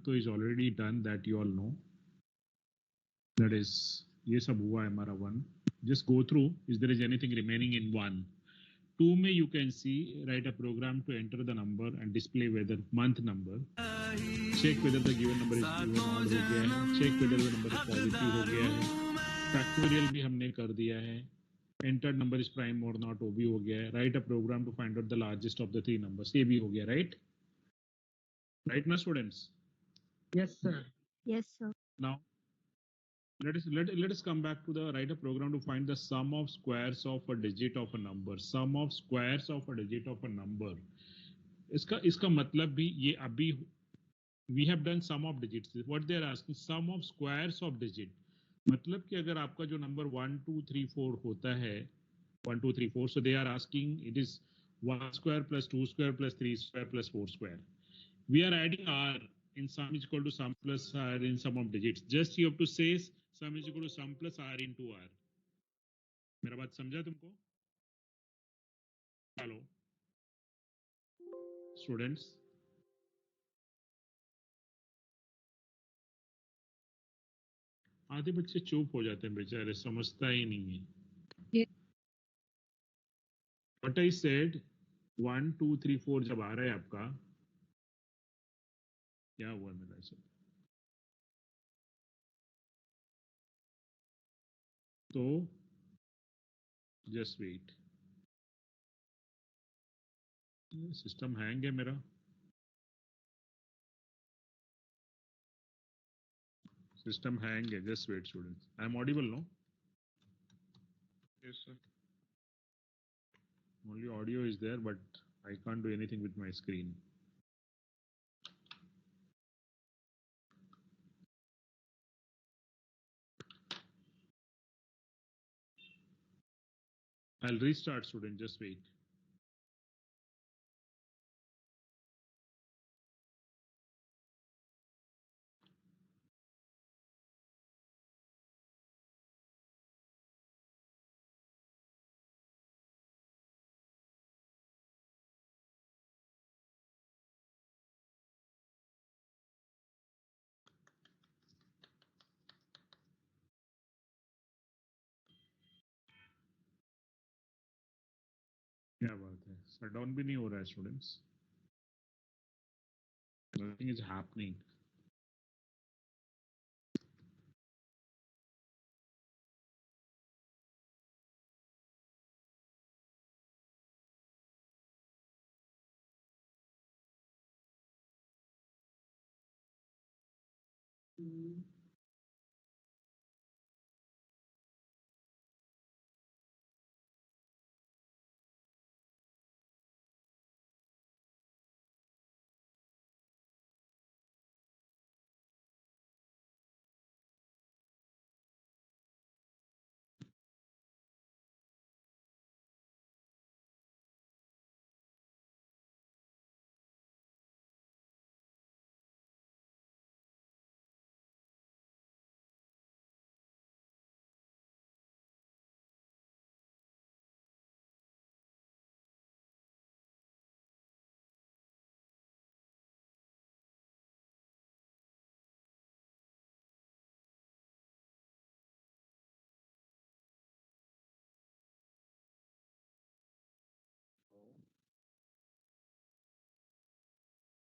तो is already done, that you all know. That is, ये सब हुआ है हमारा 1. Just go through, is there is anything remaining in 1. 2 में you can see, write a program to enter the number and display whether month number. Check whether the given number is even odd हो गया है. Check whether the number is positive हो गया है. Factorial भी हमने कर दिया है. Entered number is prime or not, वो भी हो गया है. Write a program to find out the largest of the 3 numbers, ये भी हो गया, right? Right now, students? Yes, sir. Yes, sir. Now, let us come back to the write a program to find the sum of squares of a digit of a number. Sum of squares of a digit of a number. इसका मतलब भी ये अभी we have done sum of digits. What they are asking, sum of squares of digit. मतलब कि अगर आपका जो नंबर 1 2 3 4 होता है, 1 2 3 4, so they are asking it is 1 square plus 2 square plus 3 square plus 4 square. We are adding r in sum is equal to sum plus r in sum of digits. Just you have to say sum is equal to sum plus r into r. मेरा बात समझा तुमको? Hello students, आधे बच्चे चुप हो जाते हैं बेचारे, समझता ही नहीं है. What I said, 1 2 3 4 जब आ रहा है आपका, क्या हुआ मेरा सब? तो जस्ट वेट, सिस्टम हैंग है मेरा. सिस्टम हैंग है, just wait students. I am audible no? Yes, sir. Only audio is there, but I can't do anything with my screen. I'll restart, student, just wait. क्या बात है, shut down भी नहीं हो रहा है students? Nothing is happening.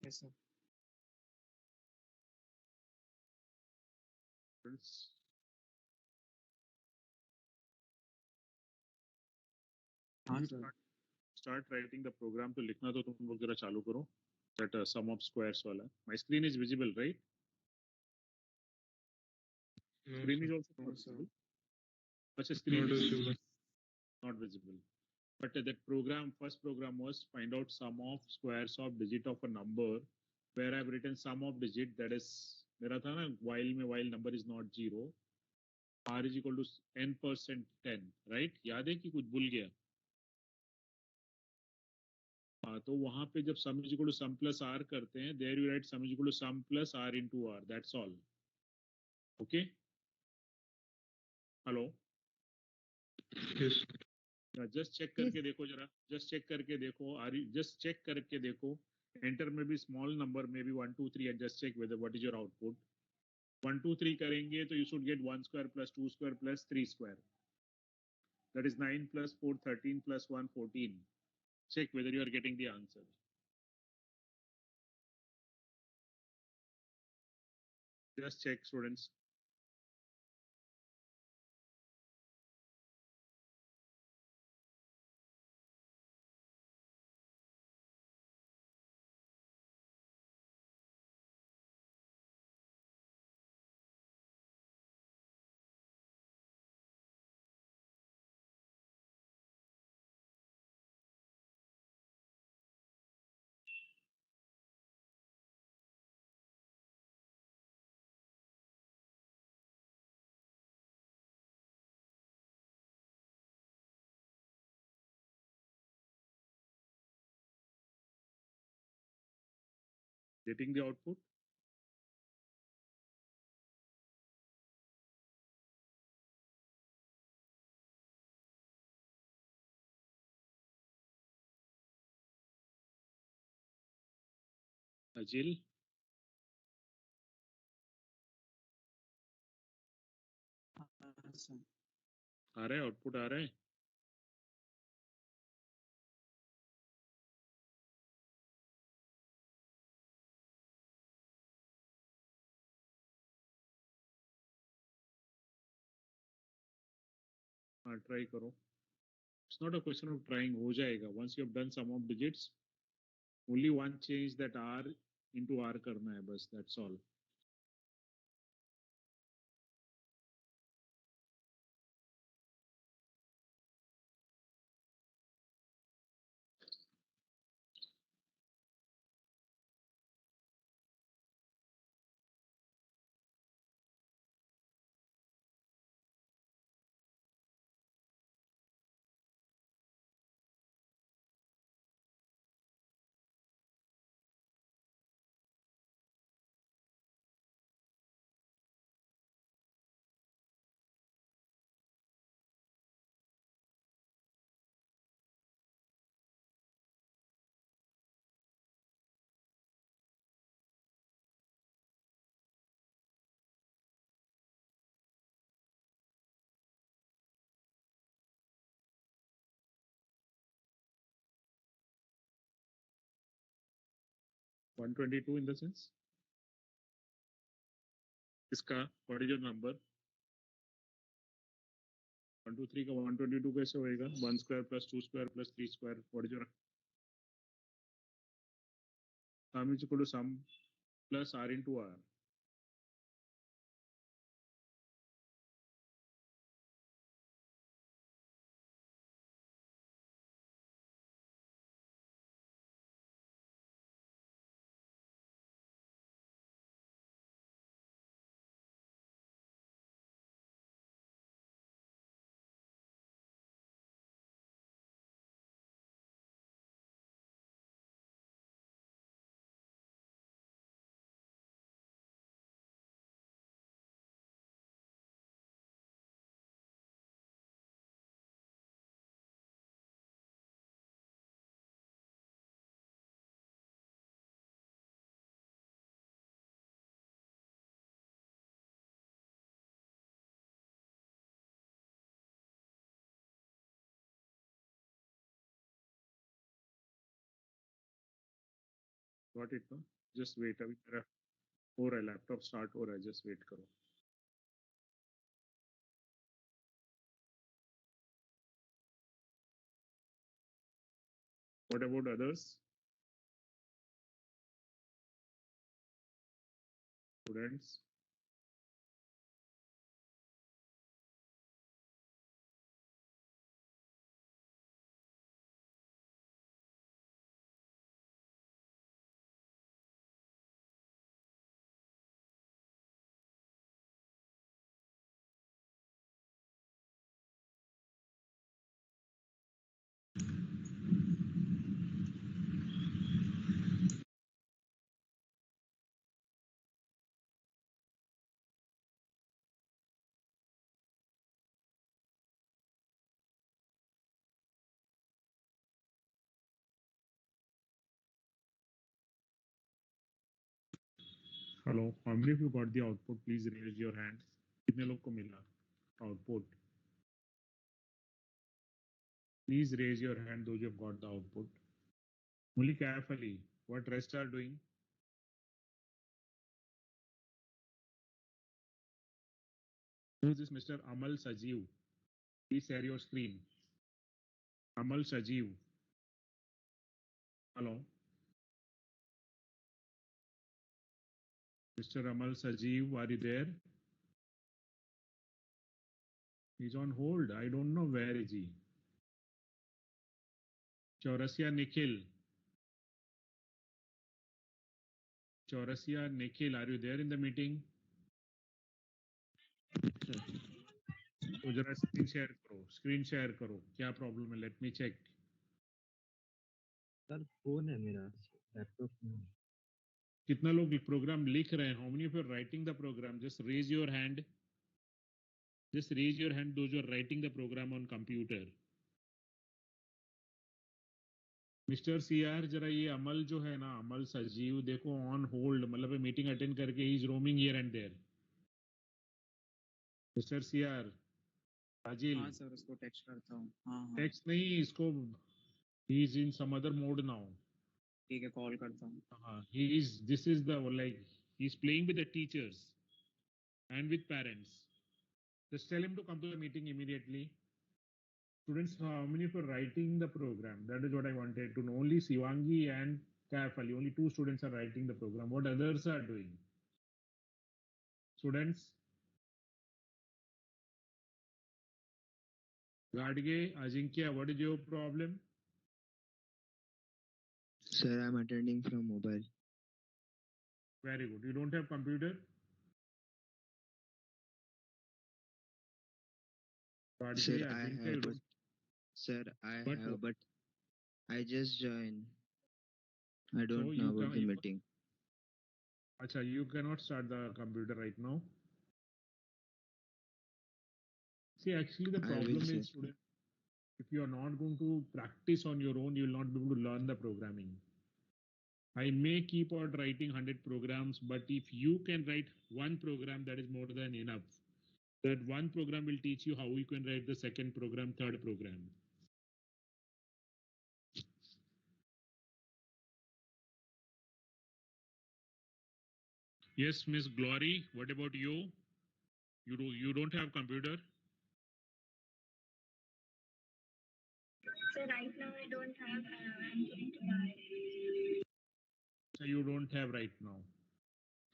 Yes, sir. हाँ sir. Start writing the program. तो लिखना तो तुम लोग जरा चालू करो. That sum of squares वाला. My screen is visible, right? No, Screen sir. is also No, not sir. visible. अच्छा, screen Not is visible. not visible. But that program, first program was find out sum of squares of digit of a number, where I've written sum of digit, that is मेरा था ना while में while number is not zero, r is equal to n% 10, right? याद है कि कुछ भूल गया? हाँ, तो वहां पे जब sum is equal to sum plus r करते हैं, there you write sum is equal to sum plus r into r, that's all. Okay? Hello? Yes. Just check करके देखो जरा, जस्ट चेक करके देखो, जस्ट चेक करके देखो Enter maybe small number, maybe 1, 2, 3, and just check whether what is your output. 1, 2, 3 करेंगे तो you should get 1 square plus 2 square plus 3 square. That is 9 plus 4, 13 plus 1, 14. Check whether you are getting the answer. Just check, students. Getting the output? Ajil, sir. आ रहा है output आ रहा है? हाँ, try करो. It's not a question of trying. हो जाएगा. Once you have done sum of digits, only one change that R into R करना है बस. That's all. (122) in the sense. इसका what is your number? 1, 2, 3 का 122 कैसे होएगा? 1 square plus 2 square plus 3 square. What is your sum is equal to sum plus R into R. Got it? No? Just wait. अभी मेरा हो रहा है, laptop start हो रहा है. Just wait करो. What about others? Students? Hello, how many of you got the output? Please raise your hand. कितने लोग को मिला output? Please raise your hand those who have got the output. Only carefully. What rest are doing? Who is this Mr. Amal Sajeev? Please share your screen. Amal Sajeev. Hello. Mr. Amal Sajeev, are you there? He's on hold. I don't know where is he. Chaurasia Nikhil. Chaurasia Nikhil, are you there in the meeting? तो जरा screen share करो, screen share करो. क्या problem है? Let me check. Sir phone है मेरा, laptop में. कितना लोग प्रोग्राम लिख रहे हैं? How many of you are writing the program? Just raise your hand. Just raise your hand those are writing the program on computer. Mister CR, जरा ये अमल जो है ना, अमल सजीव, देखो ऑन होल्ड, मतलब मीटिंग अटेंड करके he is roaming here and there. Mister CR, Ajil. हाँ sir, उसको टेक्स्ट करता हूँ. हाँ टेक्स्ट नहीं, इसको ही is in some other mode now. ठीक है, कॉल करता हूँ. हाँ, he is, this is the, like, he's playing with the teachers and with parents. Just tell him to come to the meeting immediately. Students, how many of you are writing the program? That is what I wanted to know. Only Sivangi and Kaif Ali, only 2 students are writing the program. What others are doing? Students? Gadge, Ajinkya, what is your problem? Sir, I'm attending from mobile. Very good. You don't have computer? Gadge, Sir, I Ajinkya, you have, but don't. sir, I But have, what? but I just joined. I So don't know you about can, the meeting. Acha, you cannot start the computer right now. See, actually, the I problem will, sir. is, student, if you are not going to practice on your own, you will not be able to learn the programming. I may keep on writing 100 programs, but if you can write one program, that is more than enough. That one program will teach you how you can write the second program, third program. Yes, Miss Glory, what about you? You don't have computer? So right now I don't have. I'm going to buy. So you don't have right now.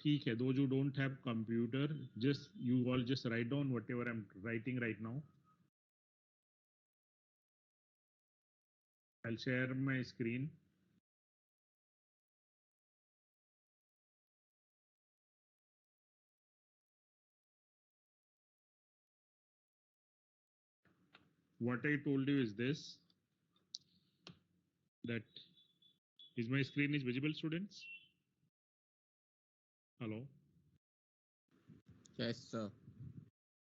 ठीक है, those who don't have computer, just you all just write down whatever I'm writing right now. I'll share my screen. What I told you is this, that is my screen is visible, students? Hello? Yes, sir.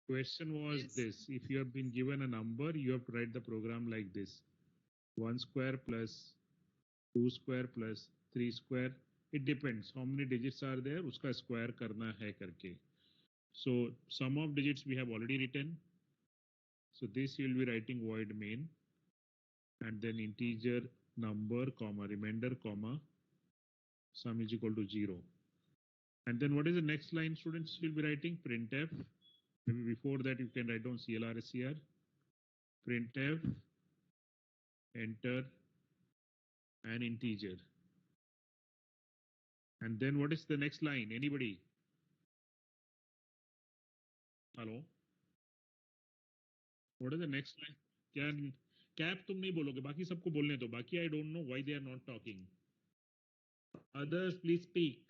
Question was Yes. this, if you have been given a number, you have to write the program like this: 1 square plus 2 square plus 3 square. It depends how many digits are there, uska square karna hai karke. So sum of digits we have already written. So this you will be writing void main, and then integer number comma remainder comma sum is equal to 0. And then what is the next line, students? You'll be writing printf. Maybe before that you can write down clrscr, printf, enter an integer. And then what is the next line? Anybody? Hello? What is the next line? Can cap तुम नहीं बोलोगे, बाकी सबको बोलने दो. बाकी I don't know why they are not talking. Others please speak.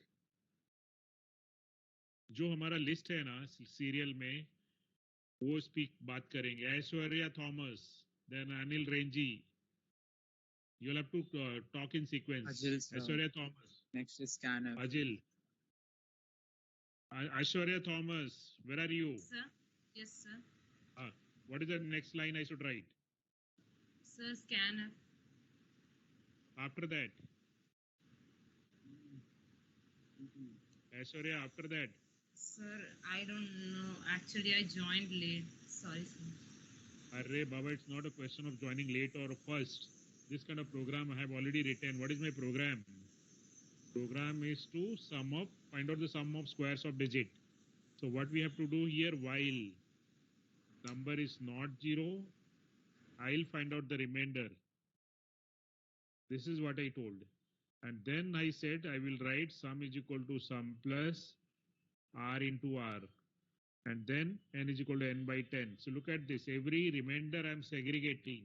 जो हमारा लिस्ट है ना सीरियल में, वो स्पीक बात करेंगे. Aishwarya Thomas, then Anil Renji. You'll have to talk in sequence. Ajil sir. Aishwarya Thomas. Next is scanner. Ajil. Aishwarya Thomas, where are you? Sir? Yes, sir. What is the next line I should write? Sir, scanner. After that, Aishwarya, after that. Sir, I don't know. Actually, I joined late. Sorry, sir. Arre Baba, it's not a question of joining late or first. This kind of program I have already written. What is my program? Program is to find out the sum of squares of digit. So what we have to do here, while number is not 0, I'll find out the remainder. This is what I told. And then I said I will write sum is equal to sum plus r into r. And then n is equal to n by 10. So look at this. Every remainder I'm segregating.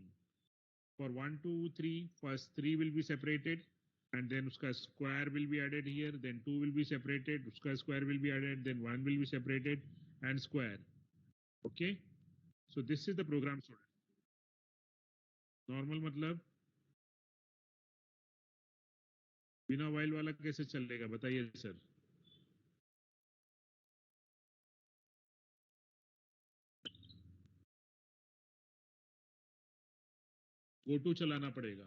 For 1, 2, 3, first 3 will be separated. And then uska square will be added here. Then 2 will be separated. Uska square will be added. Then 1 will be separated. And square. Okay. So this is the program student. Normal मतलब बिना while वाला कैसे चलेगा बताइए sir. Go to चलाना पड़ेगा.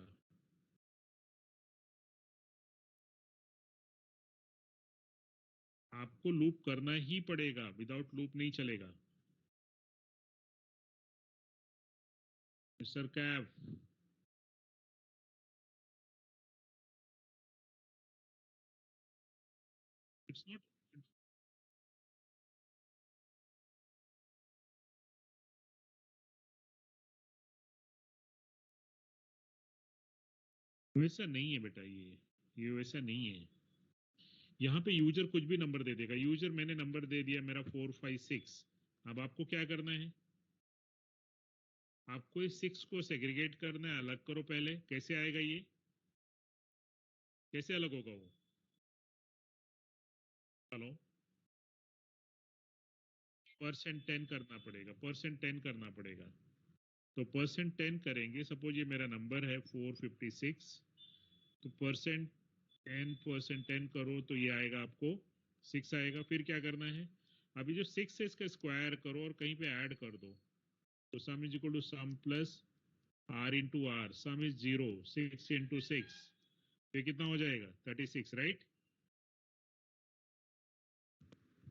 आपको loop करना ही पड़ेगा. विदाउट लूप नहीं चलेगा. मिस्टर कैव, it's not. वैसा नहीं है बेटा. ये वैसा नहीं है. यहाँ पे यूजर कुछ भी नंबर दे देगा. यूजर मैंने नंबर दे दिया मेरा 4, 5, 6. अब आपको क्या करना है? आपको इस 6 को सेग्रीगेट करना है. अलग करो पहले. कैसे आएगा ये? कैसे अलग होगा वो? चलो %10 करना पड़ेगा. %10 करना पड़ेगा. तो %10 करेंगे. सपोज ये मेरा नंबर है 456. तो %10 करो तो ये आएगा आपको 6 आएगा. फिर क्या करना है? अभी जो 6 है इसका स्क्वायर करो और कहीं पे ऐड कर दो. तो sum is equal to sum plus r into R. Sum is 0. 6 into 6 ये कितना हो जाएगा? 36. Right.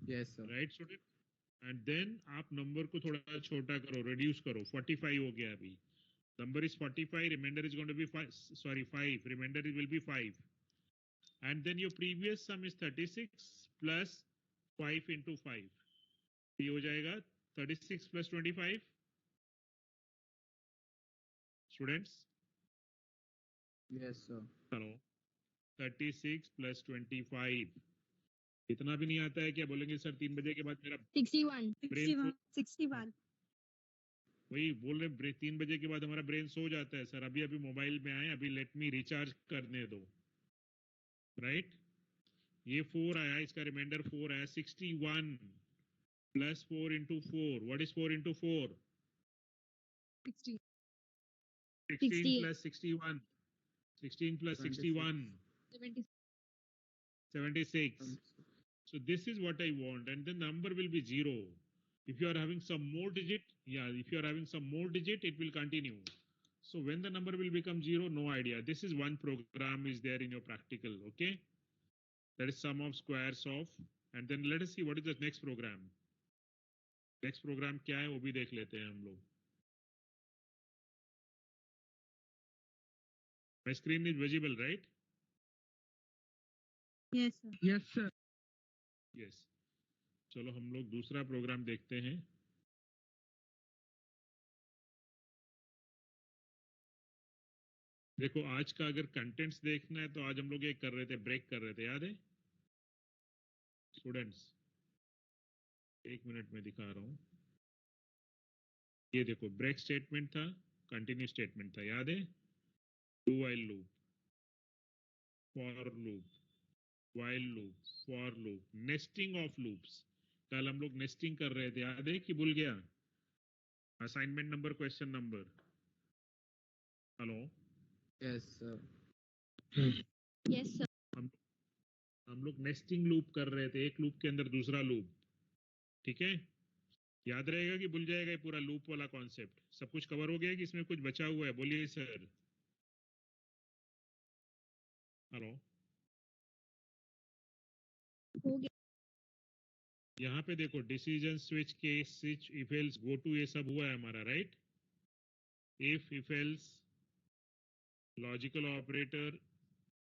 Yes, sir. Right student. And then आप नंबर को थोड़ा छोटा करो, रिड्यूस करो. 45 हो गया अभी. Number is 45, remainder is going to be 5, remainder will be 5. And then your previous sum is 36 plus 5 into 5. ये हो जाएगा 36 plus 25. Students? Yes, sir. चलो 36 plus 25. इतना भी नहीं आता है क्या? बोलेंगे सर 3 बजे के बाद मेरा 61. ब्रेन 61. वही बोल रहे 3 बजे के बाद हमारा ब्रेन सो जाता है सर. अभी अभी मोबाइल में आए, अभी लेट मी रिचार्ज करने दो. राइट. ये 4 आया, इसका रिमाइंडर 4 आया. 61 plus 4 into 4. What is 4 into 4? 60. 16 plus 61. 16 plus 61. 76. So this is what I want, and the number will be 0. If you are having some more digit, if you are having some more digit, it will continue. So when the number will become 0, no idea. This is one program is there in your practical, okay? That is sum of squares of, and then let us see what is the next program. Next program क्या है वो भी देख लेते हैं हम लोग. My screen is visible, right? Yes, sir. Yes, sir. Yes. चलो हम लोग दूसरा प्रोग्राम देखते हैं. देखो आज का अगर कंटेंट्स देखना है तो आज हम लोग ये कर रहे थे, ब्रेक कर रहे थे, याद है स्टूडेंट्स? 1 मिनट में दिखा रहा हूँ. ये देखो ब्रेक स्टेटमेंट था, कंटिन्यू स्टेटमेंट था, याद है? Do while loop, for loop, while loop, for loop, nesting of loops. कल हम लोग नेस्टिंग कर रहे थे, याद है कि भूल गया? Assignment number, question number. Hello. Yes, sir. Yes, sir. हम लोग नेस्टिंग लूप कर रहे थे, एक लूप के अंदर दूसरा लूप. ठीक है. याद रहेगा कि भूल जाएगा ये पूरा लूप वाला कॉन्सेप्ट? सब कुछ कवर हो गया कि इसमें कुछ बचा हुआ है? बोलिए सर. हेलो. हो गया. यहाँ पे देखो decision switch case switch if else go to ये सब हुआ है हमारा right if else logical operator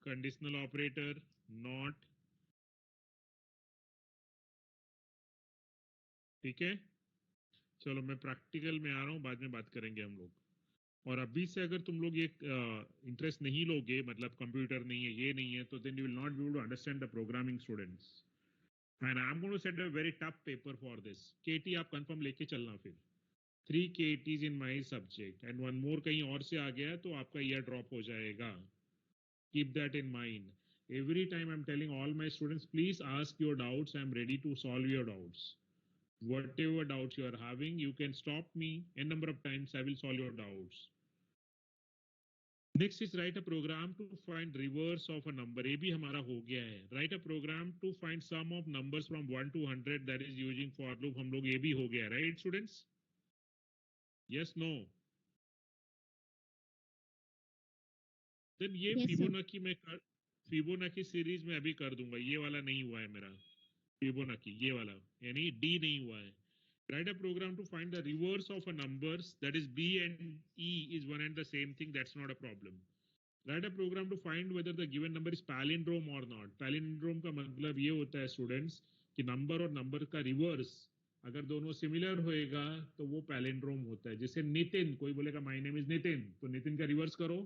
conditional operator not ठीक है चलो मैं प्रैक्टिकल में आ रहा हूँ बाद में बात करेंगे हम लोग और अभी से अगर तुम लोग ये इंटरेस्ट नहीं लोगे मतलब कंप्यूटर नहीं है ये नहीं है तो then you will not be able to understand the programming students and I am going to set a very tough paper for this KT आप कंफर्म लेके चलना फिर 3 KTs in my subject and one more कहीं और से आ गया तो आपका ईयर ड्रॉप हो जाएगा keep that in mind every time I'm telling all my students please ask your doubts I'm ready to solve your doubts whatever doubts you are having you can stop me a number of times I will solve your doubts next is write a program to find reverse of a number ये भी हमारा हो गया है write a program to find sum of numbers from 1 to 100 that is using for loop हम लोग ये भी हो गया right students yes no then ये Yes, sir. फिबोनाची में कर फिबोनाची सीरीज में अभी कर दूंगा ये वाला नहीं हुआ है मेरा फिबोनाची ये वाला यानी डी नहीं हुआ है write a program to find the reverse of a numbers that is b and e is one and the same thing that's not a problem write a program to find whether the given number is palindrome or not palindrome का मतलब ये होता है students कि number और number का reverse अगर दोनों सिमिलर होएगा तो वो पैलिंड्रोम होता है जैसे नितिन कोई बोलेगा माय नेम इज नितिन तो नितिन का रिवर्स करो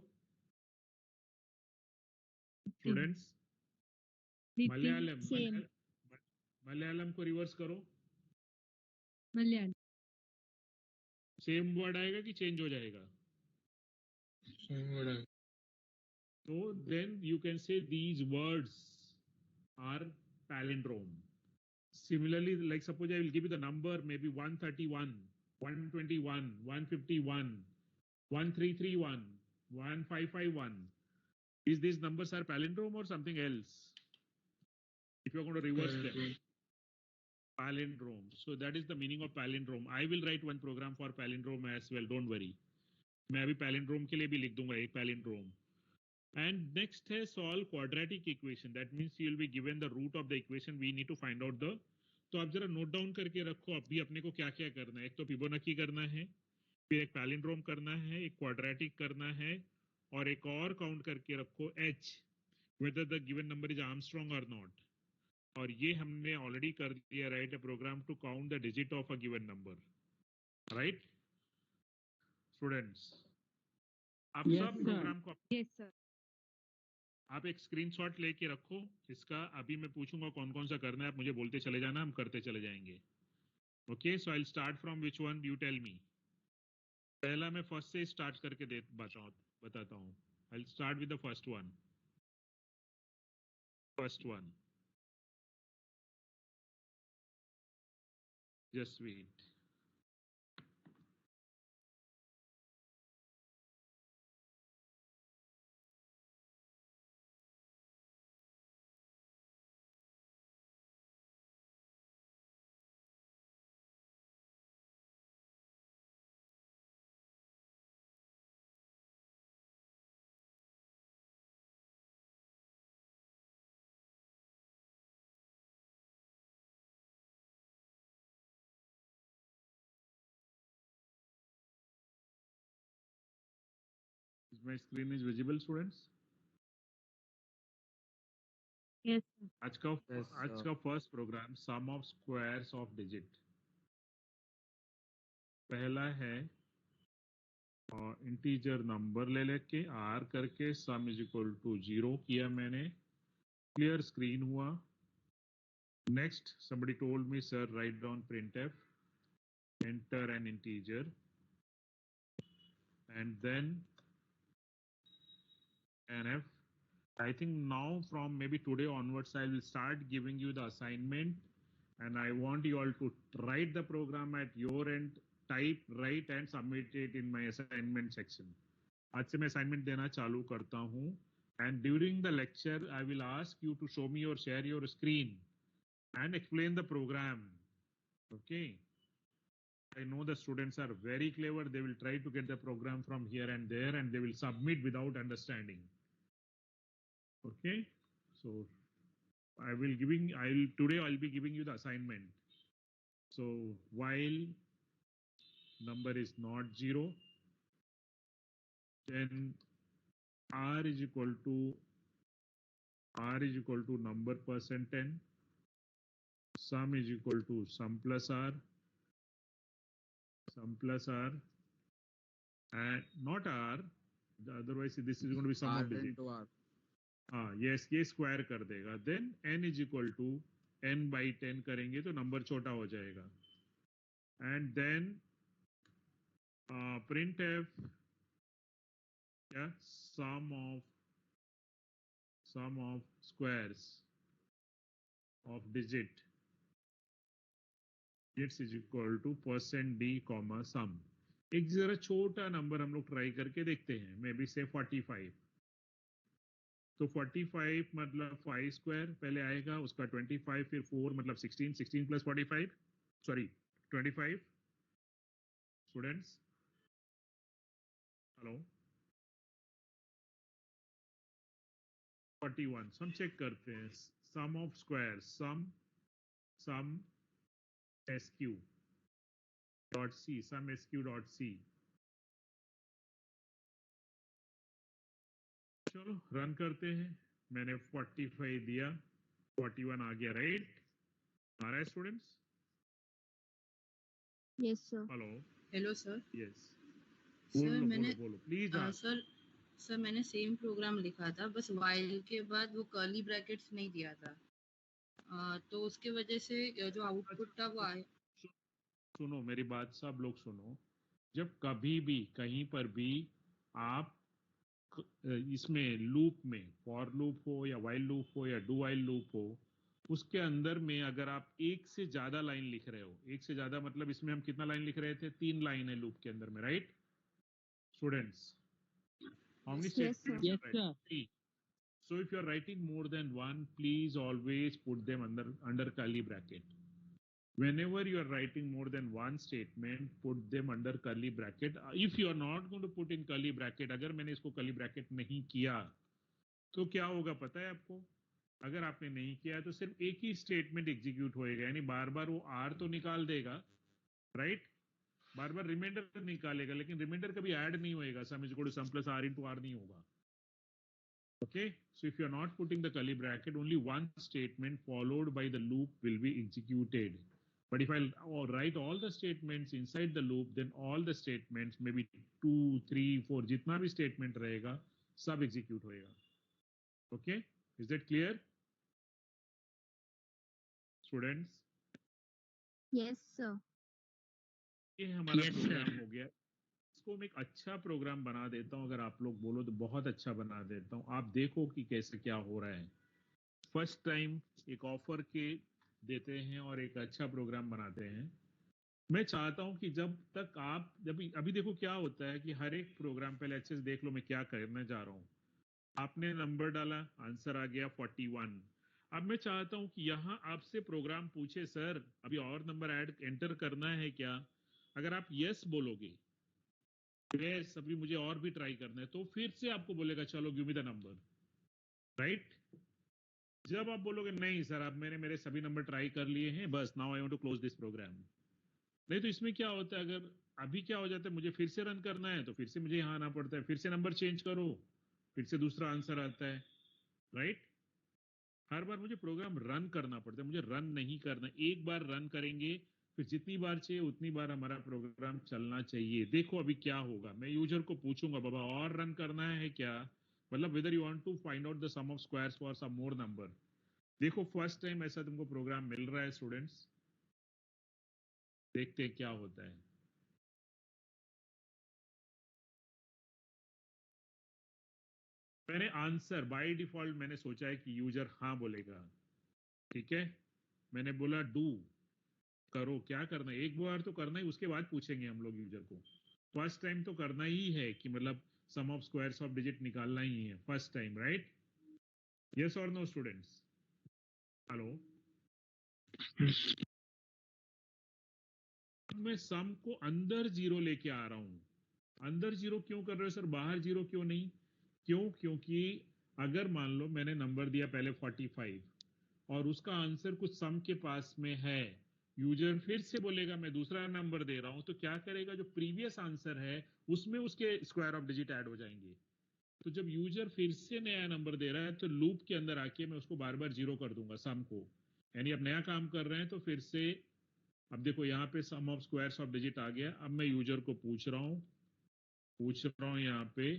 स्टूडेंट्स मलयालम Same. मलयालम को रिवर्स करो Malayalam. सेम वर्ड आएगा कि चेंज हो जाएगा तो then you can say these words are palindrome similarly like suppose I will give you the number maybe 131 121 151 1331 1551 is these numbers are palindrome or something else if you're going to reverse them palindrome so that is the meaning of palindrome I will write one program for palindrome as well don't worry मैं अभी palindrome के लिए भी लिख दूंगा एक palindrome and next है solve quadratic equation that means you will be given the root of the equation we need to find out the तो आप जरा नोट डाउन करके रखो अभी अपने को क्या क्या करना है एक तो फिबोनाची करना है फिर एक पैलिंड्रोम करना है एक क्वाड्रेटिक करना है और एक और काउंट करके रखो h whether the given number is Armstrong or not और ये हमने ऑलरेडी कर दिया right a program to count the digit of a given number right students आप Yes, सब sir. प्रोग्राम को Yes, sir. आप एक स्क्रीनशॉट लेके रखो इसका अभी मैं पूछूंगा कौन कौन सा करना है आप मुझे बोलते चले जाना हम करते चले जाएंगे okay so I will start from which one you tell me पहला मैं फर्स्ट से स्टार्ट करके बताता हूँ I will start with the first one just wait is my screen is visible students Yes, sir. आज का Yes, आज sir. का first program sum of squares of digit पहला है इंटीजर नंबर ले लेके आर करके सम इज इक्वल टू 0 किया मैंने क्लियर स्क्रीन हुआ next somebody told me sir write down printf enter an integer and then nf I think now from maybe today onwards I will start giving you the assignment and I want you all to write the program at your end type write and submit it in my assignment section आज से मैं assignment देना चालू करता हूँ and during the lecture I will ask you to show me or share your screen and explain the program okay I know the students are very clever they will try to get the program from here and there and they will submit without understanding okay so I'll be giving you the assignment So while number is not 0, then r is equal to number percent 10, sum is equal to sum plus r, and not r, otherwise this is going to be sum R of digit. into R. yes, ये square कर देगा, then n is equal to n by 10 करेंगे तो number छोटा हो जाएगा, and then printf, yeah, sum of squares of digits is equal to %d comma sum. एक जरा छोटा नंबर हम लोग ट्राई करके देखते हैं, मे बी से 45. तो 45 मतलब 5 स्क्वायर पहले आएगा, उसका 25, फिर 4 मतलब 16, 16 प्लस 45, सॉरी 25. Students hello, 41. हम चेक करते हैं sum of square, sum sq dot c, sum sq dot c. चलो रन करते हैं. मैंने 45 दिया, 41 आ गया, राइट? आ रहा है students? Yes, sir. Hello, hello sir. Yes, sir मैंने बोलो प्लीज. सर मैंने सेम प्रोग्राम लिखा था, बस while के बाद वो कर्ली ब्रैकेट्स नहीं दिया था, तो उसके वजह से जो आउटपुट था वो आए. सुनो मेरी बात, सब लोग सुनो. जब कभी भी कहीं पर भी आप इसमें लूप में, फॉर लूप हो या वाइल लूप हो या डू वाइल लूप हो, उसके अंदर में अगर आप एक से ज्यादा लाइन लिख रहे हो, एक से ज्यादा मतलब इसमें हम कितना लाइन लिख रहे थे? 3 लाइन है लूप के अंदर में, right students? How many statements? Yes, sir. So if you are writing more than one, please always put them under curly bracket. Whenever you are writing more than one statement, put them under curly bracket. If you are not going to put in curly bracket, अगर मैंने इसको curly bracket नहीं किया तो क्या होगा पता है आपको? अगर आपने नहीं किया तो सिर्फ एक ही स्टेटमेंट एग्जीक्यूट होएगा, यानी बार बार वो r तो निकाल देगा, राइट? बार बार रिमाइंडर निकालेगा, लेकिन रिमाइंडर कभी ऐड नहीं होएगा, sum is equal to sum plus r into r नहीं होगा. Okay, so if you are not putting the curly bracket, only one statement followed by the loop will be executed. But if I write all the statements inside the loop, then all the statements, maybe 2, 3, 4, जितना भी statement रहेगा, सब execute होएगा. Okay, is that clear, students? Yes, sir. ये हमारा programme हो गया. इसको मैं एक अच्छा प्रोग्राम बना देता हूँ, अगर आप लोग बोलो तो बहुत अच्छा बना देता हूँ. आप देखो कि कैसे क्या हो रहा है. फर्स्ट टाइम एक ऑफर के देते हैं और एक अच्छा प्रोग्राम बनाते हैं. मैं चाहता हूं कि जब तक आप अभी देखो क्या होता है कि हर एक प्रोग्राम, पहले अच्छे से देख लो मैं क्या करने जा रहा हूं. आपने नंबर डाला, आंसर आ गया 41. अब मैं चाहता हूं कि यहां आपसे प्रोग्राम पूछे, सर अभी और नंबर ऐड एंटर करना है क्या? अगर आप यस बोलोगे, यस अभी मुझे और भी ट्राई करना है, तो फिर से आपको बोलेगा चलो give me the number, right? जब आप बोलोगे नहीं सर अब मैंने मेरे सभी नंबर ट्राई कर लिए हैं, बस now I want to close this program, नहीं तो इसमें क्या होता है, अगर अभी क्या हो जाता है, मुझे फिर से रन करना है तो फिर से मुझे यहाँ आना पड़ता है, फिर से नंबर चेंज करो, फिर से दूसरा आंसर आता है, राइट? हर बार मुझे प्रोग्राम रन करना पड़ता है, मुझे रन नहीं करना. एक बार रन करेंगे, फिर जितनी बार चाहिए उतनी बार हमारा प्रोग्राम चलना चाहिए. देखो अभी क्या होगा, मैं यूजर को पूछूंगा बाबा और रन करना है क्या, मतलब whether you want to find out the sum of squares for some more number. देखो फर्स्ट टाइम ऐसा तुमको प्रोग्राम मिल रहा है स्टूडेंट्स, देखते हैं क्या होता है. मैंने आंसर बाय डिफॉल्ट मैंने सोचा है कि यूजर हाँ बोलेगा, ठीक है? मैंने बोला डू, करो, क्या करना है, एक बार तो करना ही, उसके बाद पूछेंगे हम लोग यूजर को. फर्स्ट टाइम तो करना ही है कि मतलब सम ऑफ स्क्वायर्स ऑफ डिजिट निकालना ही है फर्स्ट टाइम, राइट? यस और नो स्टूडेंट्स? हेलो, मैं सम को अंदर जीरो लेके आ रहा हूं. अंदर जीरो क्यों कर रहे हो सर, बाहर जीरो क्यों नहीं? क्यों? क्योंकि अगर मान लो मैंने नंबर दिया पहले 45 और उसका आंसर कुछ सम के पास में है, यूजर फिर से बोलेगा मैं दूसरा नंबर दे रहा हूं, तो क्या करेगा, जो प्रीवियस आंसर है उसमें उसके स्क्वायर ऑफ डिजिट ऐड हो जाएंगे। तो जब यूजर फिर से नया नंबर दे रहा है तो लूप के अंदर आके मैं उसको बार बार जीरो कर दूंगा सम को। यानी अब नया काम कर रहे हैं तो फिर से, अब देखो यहाँ पे सम ऑफ स्क्वायर्स ऑफ डिजिट आ गया। अब मैं यूजर को पूछ रहा हूँ यहाँ पे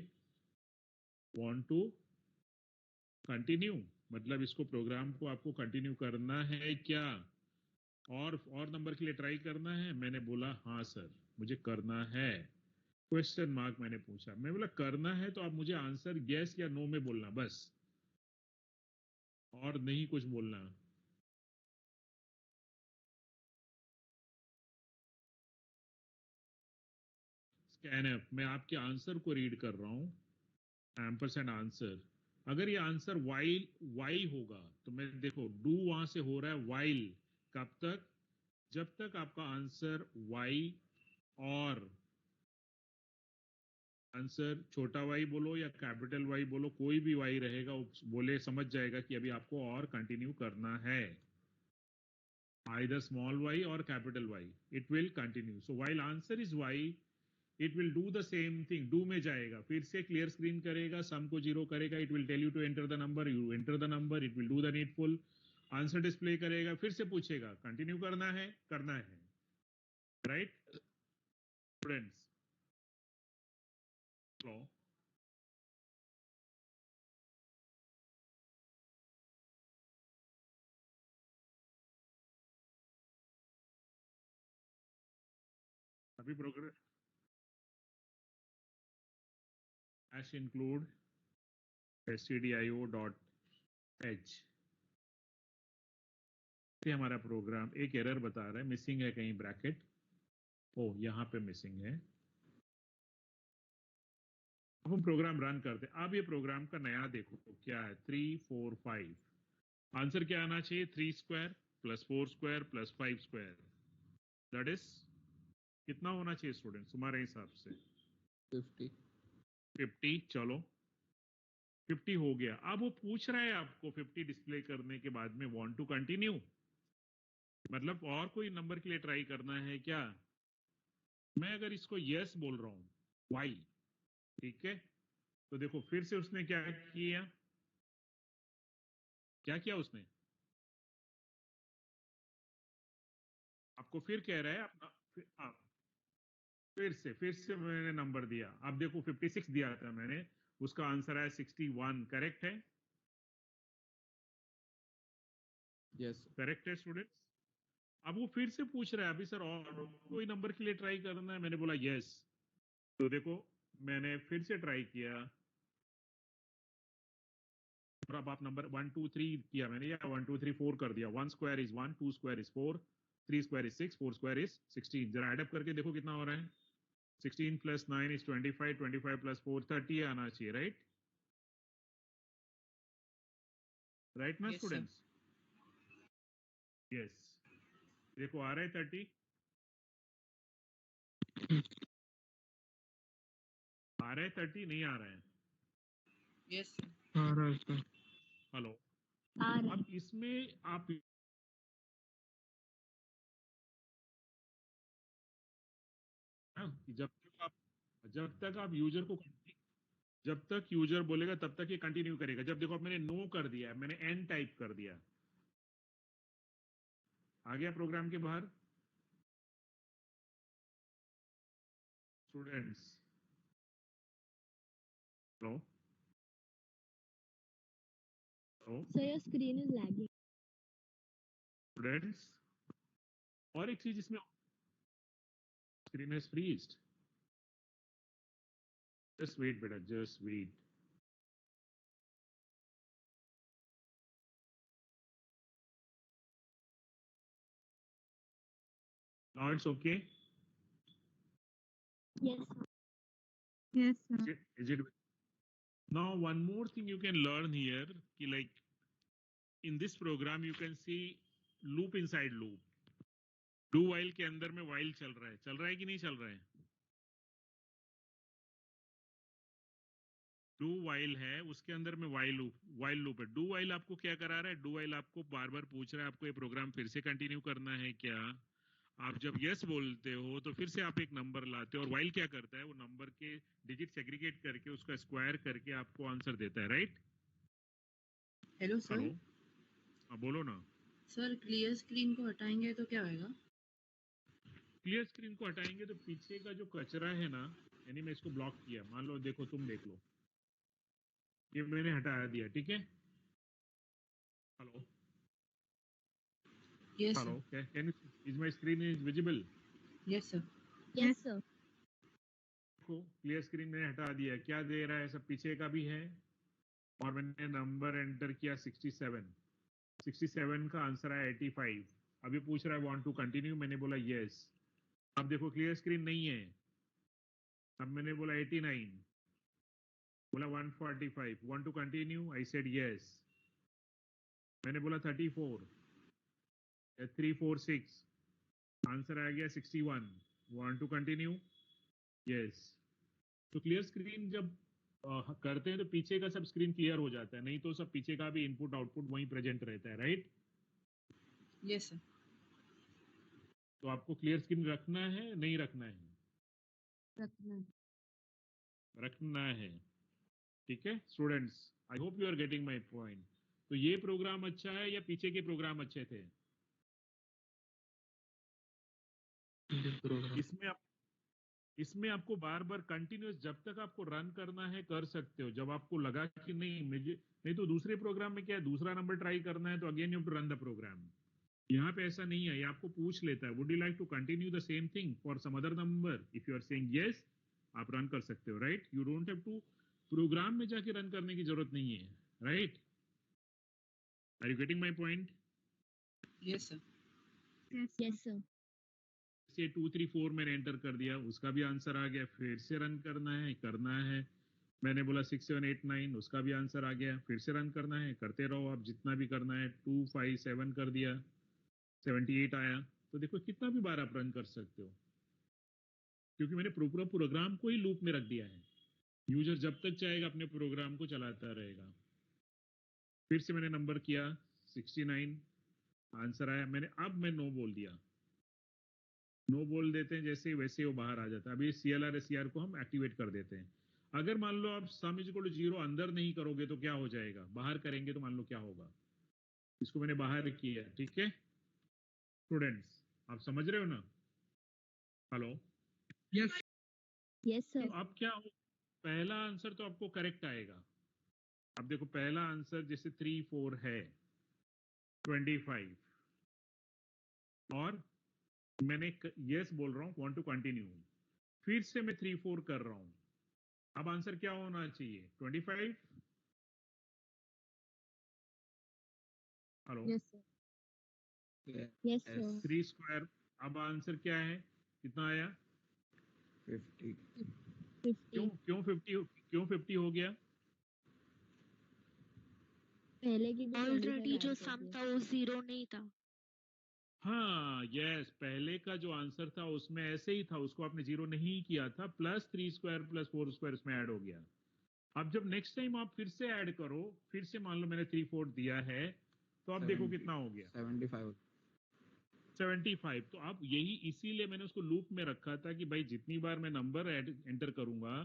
वांट टू कंटिन्यू, मतलब इसको प्रोग्राम को आपको कंटिन्यू करना है क्या, और नंबर के लिए ट्राई करना है। मैंने बोला हाँ सर मुझे करना है, क्वेश्चन मार्क मैंने पूछा। मैं बोला करना है तो आप मुझे आंसर यस या नो में बोलना बस, और नहीं कुछ बोलना। स्कैनफ, मैं आपके आंसर को रीड कर रहा हूं, एम्परसेंड आंसर। अगर ये आंसर वाइल वाई होगा तो मैं देखो डू वहां से हो रहा है वाइल, कब तक, जब तक आपका आंसर वाई, और आंसर छोटा वाई बोलो या कैपिटल वाई बोलो, कोई भी वाई रहेगा वो बोले समझ जाएगा कि अभी आपको और कंटिन्यू करना है, either small y or capital Y, it will continue. So while answer is y, it will do the same thing, do में जाएगा, फिर से क्लियर स्क्रीन करेगा, सम को जीरो करेगा, it will tell you to enter the number, you enter the number, it will do the needful, answer display करेगा, फिर से पूछेगा कंटिन्यू करना है, राइट स्टूडेंट्स। हेलो, अभी प्रोग्रेस hash include stdio.h ये हमारा प्रोग्राम एक एरर बता रहा है, मिसिंग है कहीं ब्रैकेट, ओ यहाँ पे मिसिंग है। अब हम प्रोग्राम रन करते हैं। अब ये प्रोग्राम का नया देखो क्या है, 3 4 5, आंसर क्या आना चाहिए, 3 square plus 4 square plus 5 square, that is कितना होना चाहिए स्टूडेंट्स तुम्हारे हिसाब से? 50। 50, चलो 50 हो गया। अब वो पूछ रहा है आपको 50 डिस्प्ले करने के बाद में वांट टू कंटिन्यू, मतलब और कोई नंबर के लिए ट्राई करना है क्या। मैं अगर इसको यस बोल रहा हूं, वाई, ठीक है, तो देखो फिर से उसने क्या किया उसने, आपको फिर कह रहा है फिर से मैंने नंबर दिया। अब देखो 56 दिया था मैंने, उसका आंसर है 61, करेक्ट है? यस करेक्ट है स्टूडेंट्स? अब वो फिर से पूछ रहा है अभी सर और कोई नंबर के लिए ट्राई करना है, मैंने बोला यस। तो देखो मैंने फिर से ट्राई किया, और अब आप नंबर 1 2 3 किया मैंने, या 1 2 3 4 कर दिया। 1 square is 1, 2 square is 4, 3 square is 6, 4 square is 16। जरा एडअप करके देखो कितना हो रहा है। 16 प्लस 9 इज 25, 25 प्लस 4 30 आना चाहिए, राइट? राइट ना Yes, sir. स्टूडेंट्स? यस, देखो आ रहा है 30, आ रहा है 30, नहीं आ रहा है? Yes, sir. हेलो, आ रहा अब इसमें आप जब तक आप यूजर को, जब तक यूजर बोलेगा तब तक ये कंटिन्यू करेगा। जब देखो अब मैंने नो कर दिया, मैंने एन टाइप कर दिया, आ गया प्रोग्राम के बाहर students. Hello hello So your screen is lagging. Students, और एक चीज इसमें, screen has freezed, just wait बेटा, just wait. Now it's okay. Yes, sir. Yes, sir. Is it now one more thing you can learn here कि like in this program you can see loop inside loop, do while के अंदर में while चल रहा है कि नहीं चल रहा है? डू वाइल है, उसके अंदर में वाइल लूप है। डू वाइल आपको क्या करा रहा है? डू वाइल आपको बार बार पूछ रहा है आपको ये प्रोग्राम फिर से कंटिन्यू करना है क्या। आप जब यस बोलते हो तो फिर से आप एक नंबर लाते हो, और वाइल क्या करता है, वो नंबर के डिजिट सेग्रीगेट करके उसका स्क्वायर करके आपको आंसर देता है, राइट। Hello sir. हेलो, हाँ बोलो ना। सर क्लियर स्क्रीन को हटाएंगे तो क्या होएगा? क्लियर स्क्रीन को हटाएंगे तो पीछे का जो कचरा है ना, यानी मैं इसको ब्लॉक किया, मान लो देखो, तुम देख लो, ये मैंने हटा दिया, ठीक है। Hello yes hello, sir. Can you, is my screen is visible? Yes sir. Yes, sir. देखो क्लियर स्क्रीन मैंने हटा दिया, क्या दे रहा है, सब पीछे का भी है, और मैंने नंबर एंटर किया 67। 67 का आंसर है 85। अभी पूछ रहा है वांट टू कंटिन्यू, मैंने बोला यस। अब देखो क्लियर स्क्रीन नहीं है, अब मैंने बोला 89, बोला 145, want to continue, I said yes. मैंने बोला 34, 346, आंसर आ गया 61, वांट टू कंटिन्यू, यस। तो क्लियर स्क्रीन जब करते हैं तो पीछे का सब स्क्रीन क्लियर हो जाता है, नहीं तो सब पीछे का भी इनपुट आउटपुट वहीं प्रेजेंट रहता है, राइट। Yes sir. तो आपको क्लियर स्क्रीन रखना है, नहीं रखना है? रखना। रखना है, ठीक है students. I hope you are getting my point. तो ये प्रोग्राम अच्छा है या पीछे के प्रोग्राम अच्छे थे? इसमें आप इसमें आपको बार बार कंटिन्यूस जब तक आपको रन करना है कर सकते हो, जब आपको लगा कि नहीं मुझे, नहीं तो दूसरे प्रोग्राम में क्या है, दूसरा नंबर ट्राई करना है तो again you have to run the program. यहाँ पे ऐसा नहीं है, ये आपको पूछ लेता है would you like to continue the same thing for some other number, if you are saying yes आप रन कर सकते हो, right. You don't have to program में जाके रन करने की जरूरत नहीं है, right. Are you getting my point? Yes sir. Yes, sir. से 2 3 4 मैंने एंटर कर दिया, उसका भी आंसर आ गया, फिर से रन करना है। मैंने बोला 6 7 8 9, उसका भी आंसर आ गया, फिर से रन करना है, करते रहो आप जितना भी करना है। 2 5 7 कर दिया, 78 आया। तो देखो कितना भी बार आप रन कर सकते हो, क्योंकि मैंने पूरा प्रोग्राम को ही लूप में रख दिया है। यूजर जब तक चाहेगा अपने प्रोग्राम को चलाता रहेगा। फिर से मैंने नंबर किया 69, आंसर आया। अब मैं नो बोल दिया, नो बोल देते हैं जैसे वैसे वो बाहर आ जाता है। अभी CLR SCR को हम एक्टिवेट कर देते हैं। अगर मान लो आप सम इज इक्वल टू 0 अंदर नहीं करोगे तो क्या हो जाएगा, बाहर करेंगे तो मान लो क्या होगा। इसको मैंने बाहर किया, ठीक है स्टूडेंट्स, आप समझ रहे हो ना। Hello, Yes, sir. तो अब क्या हो, पहला आंसर तो आपको करेक्ट आएगा। अब देखो पहला आंसर जैसे 3 4 है 25, और मैंने यस बोल रहा हूँ वांट टू कंटिन्यू, फिर से मैं 3 4 कर रहा हूँ। अब आंसर क्या होना चाहिए, 25। Hello, Yes, sir. Yes, sir. 3 square, अब आंसर क्या है, कितना आया? 50। क्यों 50. क्यों 50, क्यों 50 हो गया? पहले की भी ऑलरेडी 25 जो ऐड कर सम दिया। था वो 0 नहीं था। हाँ यस, पहले का जो आंसर था उसमें ऐसे ही था, उसको आपने 0 नहीं किया था, प्लस 3 स्क्वायर प्लस 4 स्क्वायर उसमें ऐड हो गया। अब जब नेक्स्ट टाइम आप फिर से ऐड करो, फिर से मान लो मैंने 3 4 दिया है, तो अब देखो 70 कितना हो गया, 75। 75। तो अब यही इसीलिए मैंने उसको लूप में रखा था कि भाई जितनी बार मैं नंबर एंटर करूंगा,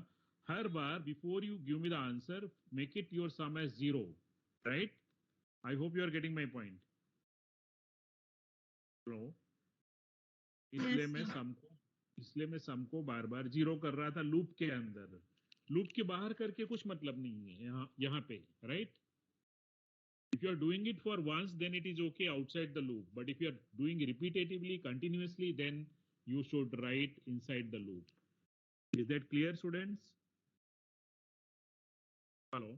हर बार before you give me the answer make it your sum as 0, right. I hope you are getting my point. Hello, इसलिए मैं सम को बार बार 0 कर रहा था लूप के अंदर। लूप के बाहर करके कुछ मतलब नहीं है यहाँ पे, right. If you are doing it for once, then it is okay outside the loop. But if you are doing repetitively, continuously, then you should write inside the loop. Is that clear, students? Hello.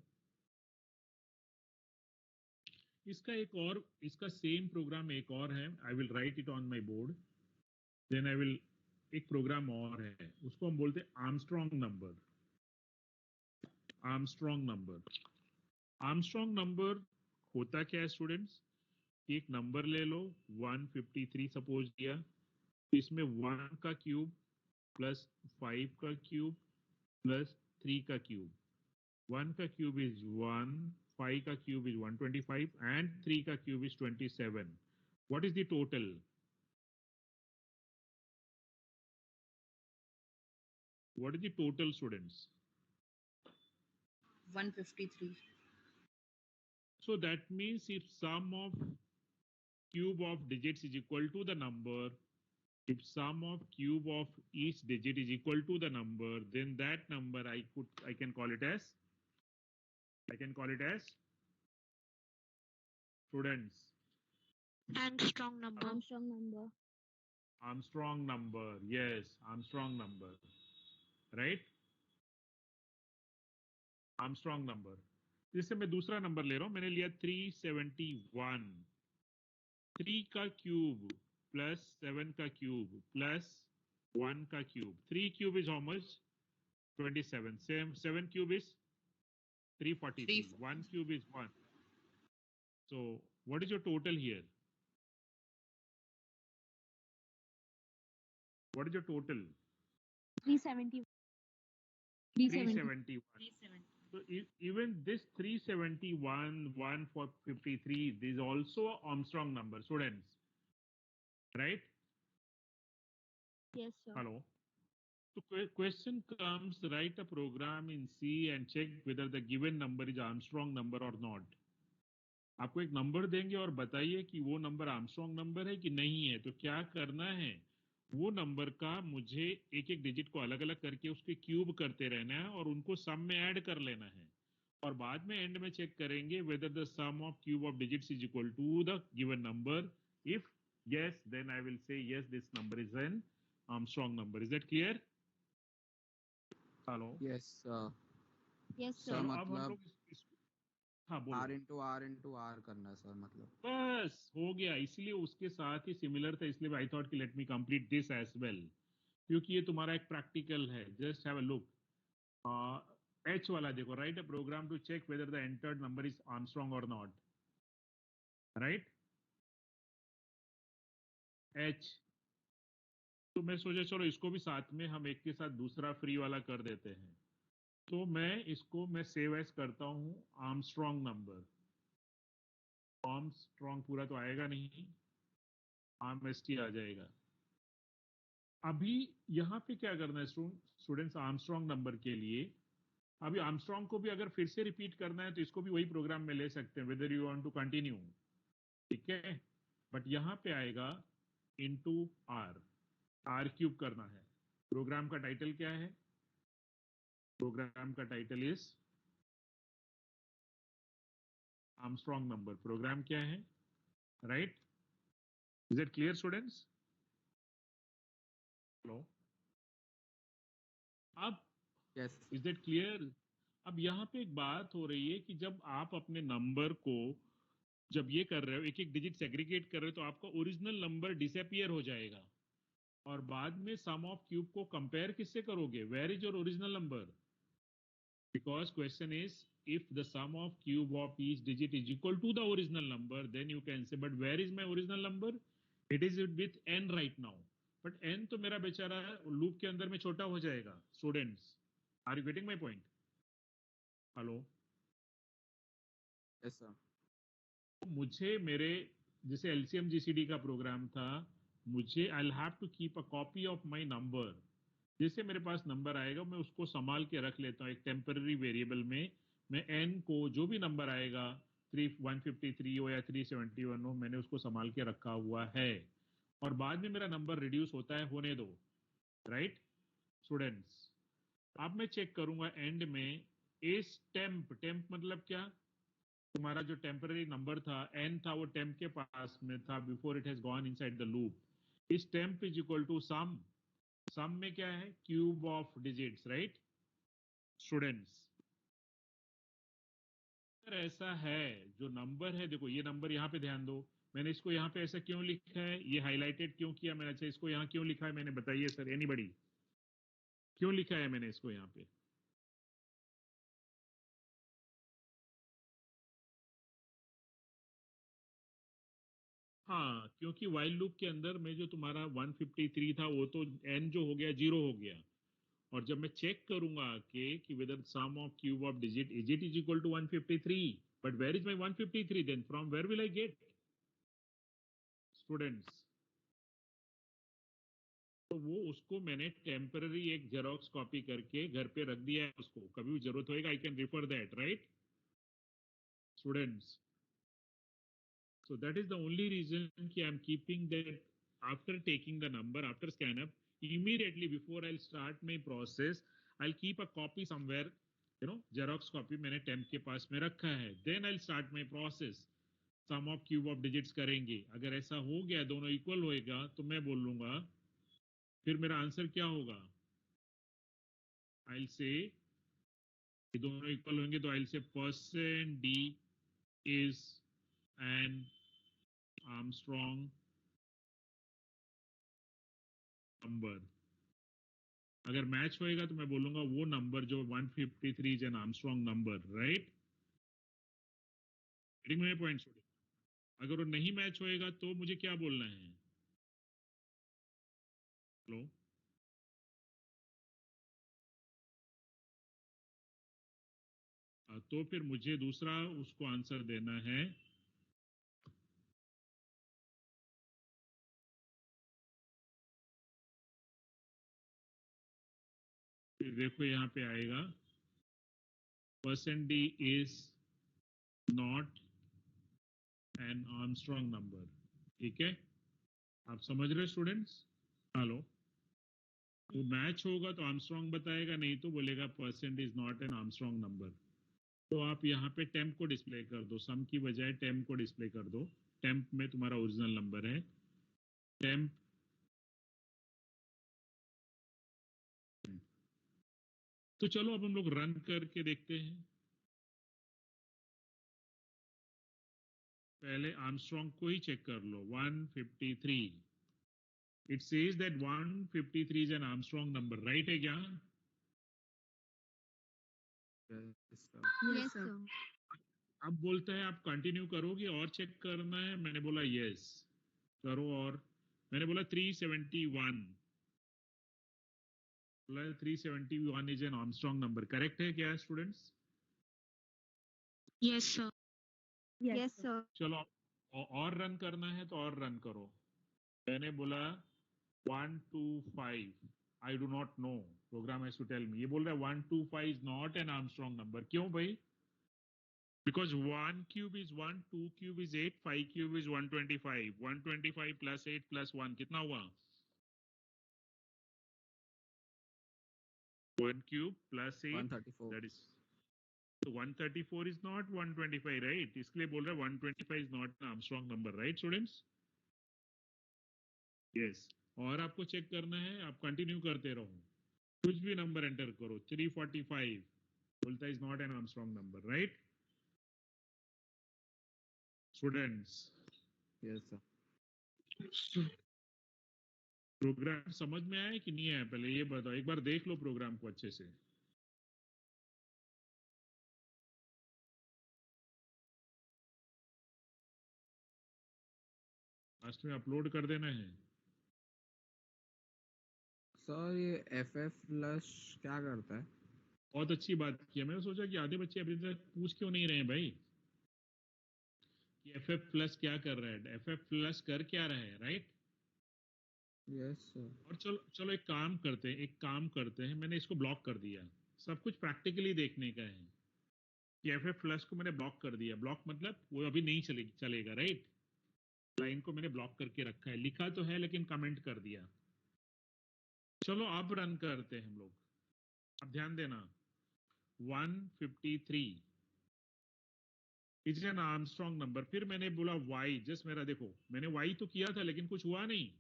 इसका same programme एक और है, I will write it on my board. Then I will, एक programme और है, उसको हम बोलते हैं Armstrong number. Armstrong number, Armstrong number होता क्या है स्टूडेंट्स, एक नंबर ले लो 153 सपोज दिया, इसमें 1 का क्यूब प्लस 5 का क्यूब प्लस 3 का क्यूब, 1 का क्यूब इज 1, 5 का क्यूब इज 125 and 3 का cube is 27. What is the total? What is the total, students? 153. So that means if sum of cube of digits is equal to the number, if sum of cube of each digit is equal to the number, then that number I can call it as students, Armstrong number. Armstrong number. Yes, Armstrong number. Right? Armstrong number. जैसे मैं दूसरा number ले रहा हूं, मैंने लिया 371. 3 का cube plus 7 का क्यूब प्लस 1 का cube. 3 cube is how much? 27. 7 cube is 343. 1 cube is 1. So what is your total here? What is your total? 370. 371. 370. So even this 371, 153, this is also an Armstrong number, students. Right? Yes, sir. Hello. So question comes, write a program in C and check whether the given number is Armstrong number or not. आपको एक number देंगे और बताइए कि वो number Armstrong number है कि नहीं है. तो क्या करना है, वो नंबर का मुझे एक एक डिजिट को अलग अलग करके उसके क्यूब करते रहना है और उनको सम में ऐड कर लेना है और बाद में एंड में चेक करेंगे whether the sum of cube of digits is equal to the given number. If yes, then I will say yes, this number is an Armstrong number. Is that clear? Hello. Yes, sir. Yes, sir sir. अब हम मतलब लोग हाँ बोलो. R into R into R करना sir मतलब. बस हो गया. इसलिए उसके साथ ही सिमिलर था, इसलिए आई थॉट कि let me complete this as well, क्योंकि ये तुम्हारा एक प्रैक्टिकल है. Just have a look. H वाला देखो, right a program to check whether the entered number is Armstrong और नॉट. Right H. तो मैं सोचा चलो इसको भी साथ में हम एक के साथ दूसरा फ्री वाला कर देते हैं. तो मैं सेव एज करता हूं आर्मस्ट्रॉन्ग नंबर. आर्मस्ट्रॉन्ग पूरा तो आएगा नहीं, आर्मएसटी आ जाएगा. अभी यहाँ पे क्या करना है स्टूडेंट्स, आर्मस्ट्रॉन्ग नंबर के लिए अभी आर्मस्ट्रॉन्ग को भी अगर फिर से रिपीट करना है तो इसको भी वही प्रोग्राम में ले सकते हैं, whether you want to continue. ठीक है, बट यहाँ पे आएगा इनटू आर क्यूब करना है. प्रोग्राम का टाइटल क्या है? प्रोग्राम का title is Armstrong number. Program क्या है? Right. Is it clear students? Hello. अब Yes. Is that clear? अब यहाँ पे एक बात हो रही है कि जब आप अपने नंबर को जब ये कर रहे हो, एक एक डिजिट सेग्रीगेट कर रहे हो, तो आपका ओरिजिनल नंबर डिसअपियर हो जाएगा और बाद में सम ऑफ क्यूब को कंपेयर किससे करोगे? Where is your original number? Because question is if the sum of cube of each digit is equal to the original number, then you can say, but where is my original number? It is with n right now. But n तो मेरा बेचारा loop के अंदर में छोटा हो जाएगा. Students, are you getting my point? Hello. Yes, sir. मुझे मेरे जैसे एलसीएम जीसीडी का प्रोग्राम था, मुझे I have to keep a copy of my number. जैसे मेरे पास नंबर आएगा मैं उसको संभाल के रख लेता हूँ एक टेम्पररी वेरिएबल में. मैं n को जो भी नंबर आएगा 153 हो या 371 हो, मैंने उसको संभाल के रखा हुआ है और बाद में मेरा नंबर रिड्यूस होता है, होने दो. Right students. अब मैं चेक करूंगा एंड में इस टेम्प मतलब क्या? तुम्हारा जो टेम्पररी नंबर था n था, वो टेम्प के पास में था before it has gone inside the loop. इस टेम्प इज इक्वल टू सम. सम में क्या है? Cube of digits. Right students. ऐसा है जो नंबर है, देखो ये नंबर यहाँ पे ध्यान दो. मैंने इसको यहाँ पे ऐसा क्यों लिखा है, ये हाईलाइटेड क्यों किया मैंने? अच्छा, इसको यहाँ क्यों लिखा है मैंने, बताइए सर, एनीबडी, क्यों लिखा है मैंने इसको यहाँ पे? हाँ, क्योंकि वाइल लूप के अंदर में जो तुम्हारा 153 था वो तो n जो हो गया 0 हो गया और जब मैं चेक करूंगा कि whether sum of cube of digit is equal to 153, but where is my 153 then? From where will I get? Students, तो वो उसको मैंने टेम्पररी एक जेरोक्स कॉपी करके घर पे रख दिया है, उसको कभी भी जरूरत होएगा I can refer that, right students? So that is the only reason कि I'm keeping that after taking the number, after scan up, immediately before I'll start my process, I'll keep a copy somewhere, Xerox copy मैंने temp के पास में रखा है. Then I'll start my process. Sum of cube of digits करेंगे. अगर ऐसा हो गया, दोनों equal होएगा, तो मैं बोल लूंगा, फिर मेरा आंसर क्या होगा? I'll say, कि दोनों equal होंगे, तो I'll say percent D is an Armstrong number. अगर मैच होएगा तो मैं बोलूंगा वो नंबर जो 153 is an Armstrong number, right? Reading में पॉइंट छोड़े. अगर वो नहीं मैच होएगा तो मुझे क्या बोलना है? हेलो, तो फिर मुझे दूसरा उसको आंसर देना है. फिर देखो यहाँ पे आएगा percent D is not an Armstrong number. ठीक है, आप समझ रहे स्टूडेंट्स? हेलो, वो मैच होगा तो आर्मस्ट्रांग बताएगा, नहीं तो बोलेगा percent is not an Armstrong number. तो आप यहाँ पे टेम्प को डिस्प्ले कर दो, सम की बजाय टेम्प को डिस्प्ले कर दो. टेम्प में तुम्हारा ओरिजिनल नंबर है. टेम्प तो चलो अब हम लोग रन करके देखते हैं. पहले आर्मस्ट्रांग को ही चेक कर लो. 153. It says that 153 is an Armstrong number, right है क्या? Yes, sir. Yes, sir. अब बोलता है आप कंटिन्यू करोगे और चेक करना है. मैंने बोला यस करो, और मैंने बोला 371. 371 is an Armstrong number, correct है क्या students? Yes, sir. Yes, sir. चलो और रन करना है तो और रन करो. मैंने बोला 125. I do not know, program has to tell me. ये बोल रहा है 125 is not an Armstrong number. क्यों भाई? Because 1 cube is 1, 2 cube is 8, 5 cube is 125. 125 plus 8 plus 1 कितना हुआ? 1 क्यूब प्लस 8, 134. दैट इज, तो 134 इज नॉट 125, राइट? इसके लिए बोल रहा है 125 is not an Armstrong number, right students? Yes. और आपको चेक करना है, आप कंटिन्यू करते रहो, कुछ भी नंबर एंटर करो. 345 बोलता है is not an Armstrong number, right students? Yes, sir. Program समझ में आया कि नहीं आया? पहले ये बताओ, एक बार देख लो प्रोग्राम को अच्छे से. लास्ट में अपलोड कर देना है. सर ये FF प्लस क्या करता है? बहुत अच्छी बात की है. मैंने सोचा कि आधे बच्चे अभी तक पूछ क्यों नहीं रहे हैं भाई कि FF प्लस क्या कर रहा है. FF प्लस कर क्या रहा है, राइट? Yes, sir. और चलो चलो एक काम करते हैं. मैंने इसको ब्लॉक कर दिया. सब कुछ प्रैक्टिकली देखने का है कि FF प्लस को मैंने ब्लॉक कर दिया. ब्लॉक मतलब वो अभी नहीं चलेगा, राइट? लाइन को मैंने ब्लॉक करके रखा है. लिखा तो है लेकिन कमेंट कर दिया. चलो अब रन करते हैं हम लोग. अब ध्यान देना, 153 इज एन आर्मस्ट्रांग नंबर. फिर मैंने बोला वाई, जस्ट मेरा देखो, मैंने वाई तो किया था लेकिन कुछ हुआ नहीं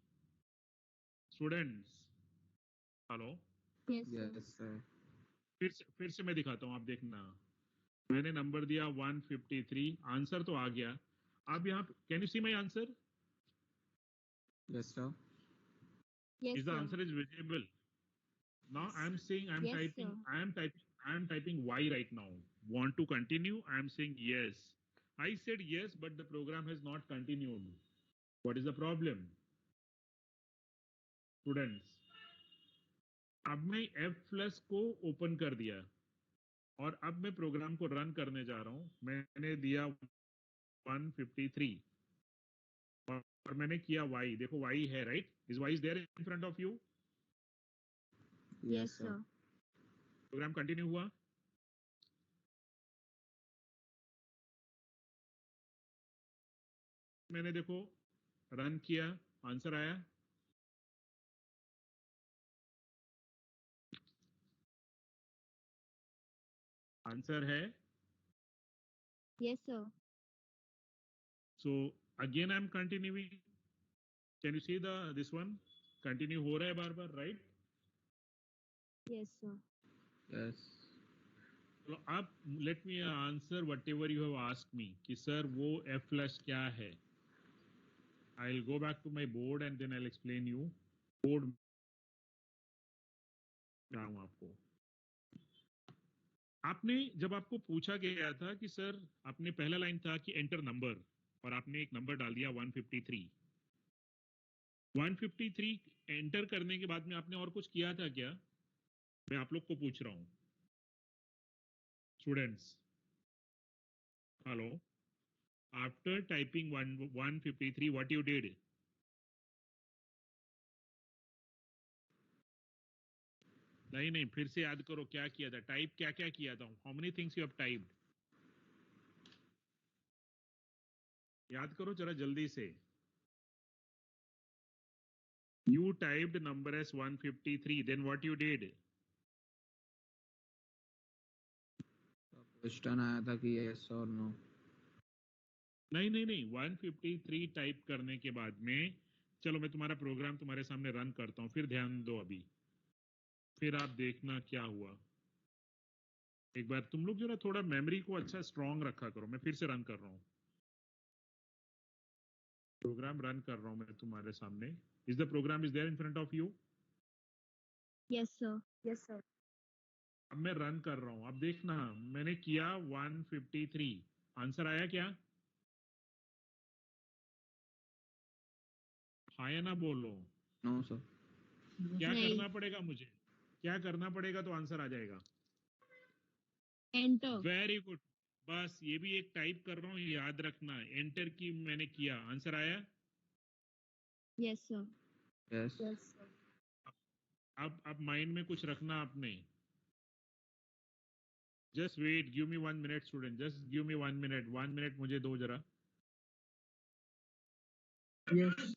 students. Hello, Yes, sir. Yes, sir. फिर से मैं दिखाता हूं, आप देखना. मैंने नंबर दिया 153, आंसर तो आ गया. अब यहाँ can you see my answer? Yes, sir. Yes, Is the sir. answer is visible? Now I am saying Yes, sir. I am typing Y right now. Want to continue? I am saying yes. I said yes, but the program has not continued. What is the problem? Students, अब मैं F+ को open कर दिया और अब मैं programme को run करने जा रहा हूं। मैंने दिया 153 और मैंने किया y, देखो y है, right? Is y is there in front of you? Yes, sir. Program continue हुआ। मैंने देखो रन किया, आंसर आया। आंसर है। Yes, sir. So again I am continuing. Can you see the this one continue हो रहा है बार बार, राइट? Yes, sir. Yes. तो अब let me answer whatever you have asked me कि सर वो F+ क्या है। I will go back to my board and then I will explain you. Board आपको आपने जब आपको पूछा गया था कि सर, आपने पहला लाइन था कि एंटर नंबर और आपने एक नंबर डाल दिया 153। 153 एंटर करने के बाद में आपने और कुछ किया था क्या? मैं आप लोग को पूछ रहा हूं students. Hello, after typing 153 what you did? नहीं, फिर से याद करो क्या किया था, टाइप क्या क्या किया था, how many things you have typed? याद करो जरा जल्दी से। You typed number as 153, then what you did? Question आया था कि yes or no. नहीं, 153 टाइप करने के बाद में, चलो मैं तुम्हारा प्रोग्राम तुम्हारे सामने रन करता हूँ, फिर ध्यान दो अभी, फिर आप देखना क्या हुआ। एक बार तुम लोग जरा थोड़ा मेमोरी को अच्छा स्ट्रांग रखा करो। मैं फिर से रन कर रहा हूँ, प्रोग्राम रन कर रहा हूँ मैं तुम्हारे सामने। Is the program is there in front of you? Yes, sir. Yes, sir. अब मैं रन कर रहा हूँ, अब देखना मैंने किया 153, आंसर आया क्या? हाँ या ना बोलो। No, sir. क्या नहीं. करना पड़ेगा मुझे? क्या करना पड़ेगा तो आंसर आ जाएगा? Enter. Very good. बस ये भी एक टाइप कर रहा हूँ, याद रखना। एंटर की मैंने किया, आंसर आया। Yes, sir. Yes. Yes, sir. अब माइंड में कुछ रखना आपने। Just wait, give me 1 minute student, just give me 1 minute, 1 minute मुझे दो जरा। Yes.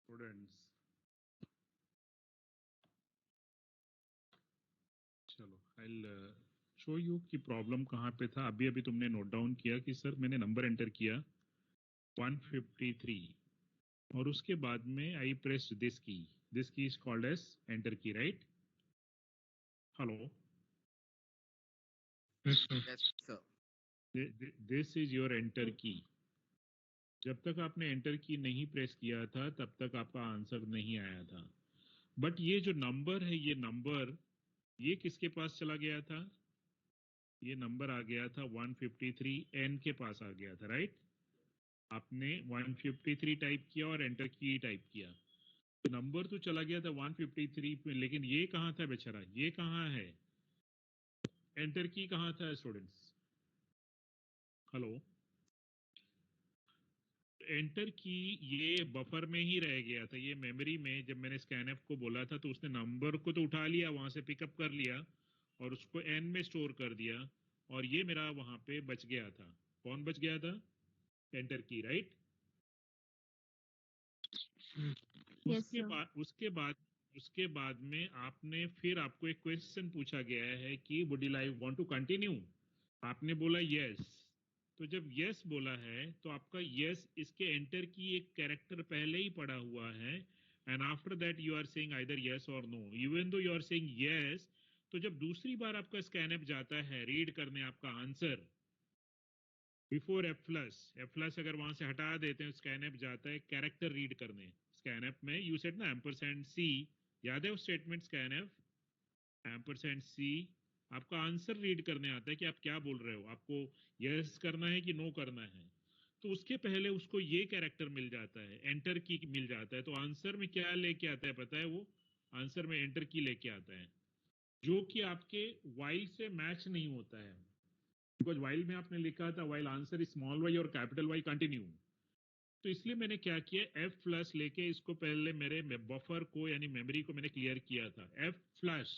स्टूडेंट्स, चलो आई शो यू कि प्रॉब्लम कहाँ पे था. अभी अभी तुमने नोट डाउन किया कि सर मैंने नंबर एंटर किया 153 और उसके बाद में आई प्रेस्ड दिस की is called as enter key, right? Hello, Yes, sir. This is your enter की. जब तक आपने एंटर की नहीं प्रेस किया था तब तक आपका आंसर नहीं आया था. बट ये जो नंबर है, ये किसके पास चला गया था? ये नंबर आ गया था 153 एन के पास आ गया था, राइट? आपने 153 टाइप किया और एंटर की टाइप किया, तो नंबर तो चला गया था 153 पे, लेकिन ये कहाँ था बेचारा? ये कहाँ है? एंटर की कहाँ था स्टूडेंट्स? हेलो, एंटर की ये बफर में ही रह गया था. ये मेमोरी में जब मैंने स्कैनएफ को बोला था तो उसने नंबर को तो उठा लिया, वहां से पिकअप कर लिया और उसको एन में स्टोर कर दिया, और ये मेरा वहां पे बच गया था. कौन बच गया था? Enter key, right? Yes, sir. उसके बाद में आपने फिर आपको एक क्वेश्चन पूछा गया है कि would you like want to continue. आपने बोला यस. तो जब यस बोला है तो आपका यस, इसके एंटर की एक कैरेक्टर पहले ही पड़ा हुआ है, and after that you are saying either yes और no. Even though you are saying yes, तो जब दूसरी बार आपका स्कैनएप जाता है रीड करने आपका आंसर बिफोर एफ प्लस अगर वहां से हटा देते हैं, स्कैनएप जाता है कैरेक्टर रीड करने. स्कैनएप में यू सेड ना एम्परसेंड सी, याद है वो स्टेटमेंट? स्कैनएप एम्परसेंड सी आपका आंसर रीड करने आता है कि आप क्या बोल रहे हो, आपको यस करना है कि नो करना है. तो उसके पहले उसको ये कैरेक्टर मिल जाता है, एंटर की मिल जाता है. तो आंसर में क्या लेके आता है पता है? वो आंसर में एंटर की लेके आता है, जो कि आपके वाइल से मैच नहीं होता है. बिकॉज वाइल में आपने लिखा था while answer small Y or capital Y continue. तो इसलिए मैंने क्या किया, एफ फ्लश लेके इसको पहले मेरे बफर को यानी मेमोरी को मैंने क्लियर किया था. F flush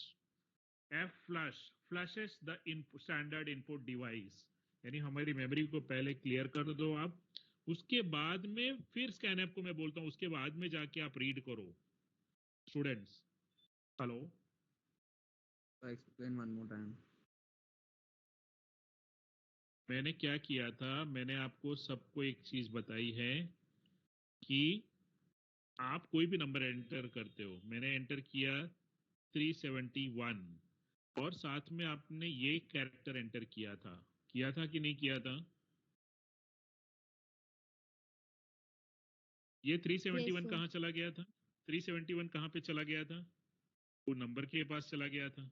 flushes the standard input device, यानी हमारी मेमोरी को पहले क्लियर कर दो आप. उसके बाद में फिर स्कैनएप को मैं बोलता हूं, उसके बाद में जाके आप रीड करो. Students, hello, So explain one more time. मैंने क्या किया था, मैंने आपको सबको एक चीज बताई है कि आप कोई भी नंबर एंटर करते हो. मैंने एंटर किया 371 और साथ में आपने ये कैरेक्टर एंटर किया था कि नहीं किया था? ये Yes, 371 sir. कहाँ चला गया था? 371 कहाँ पे चला गया था? वो नंबर के पास चला गया था.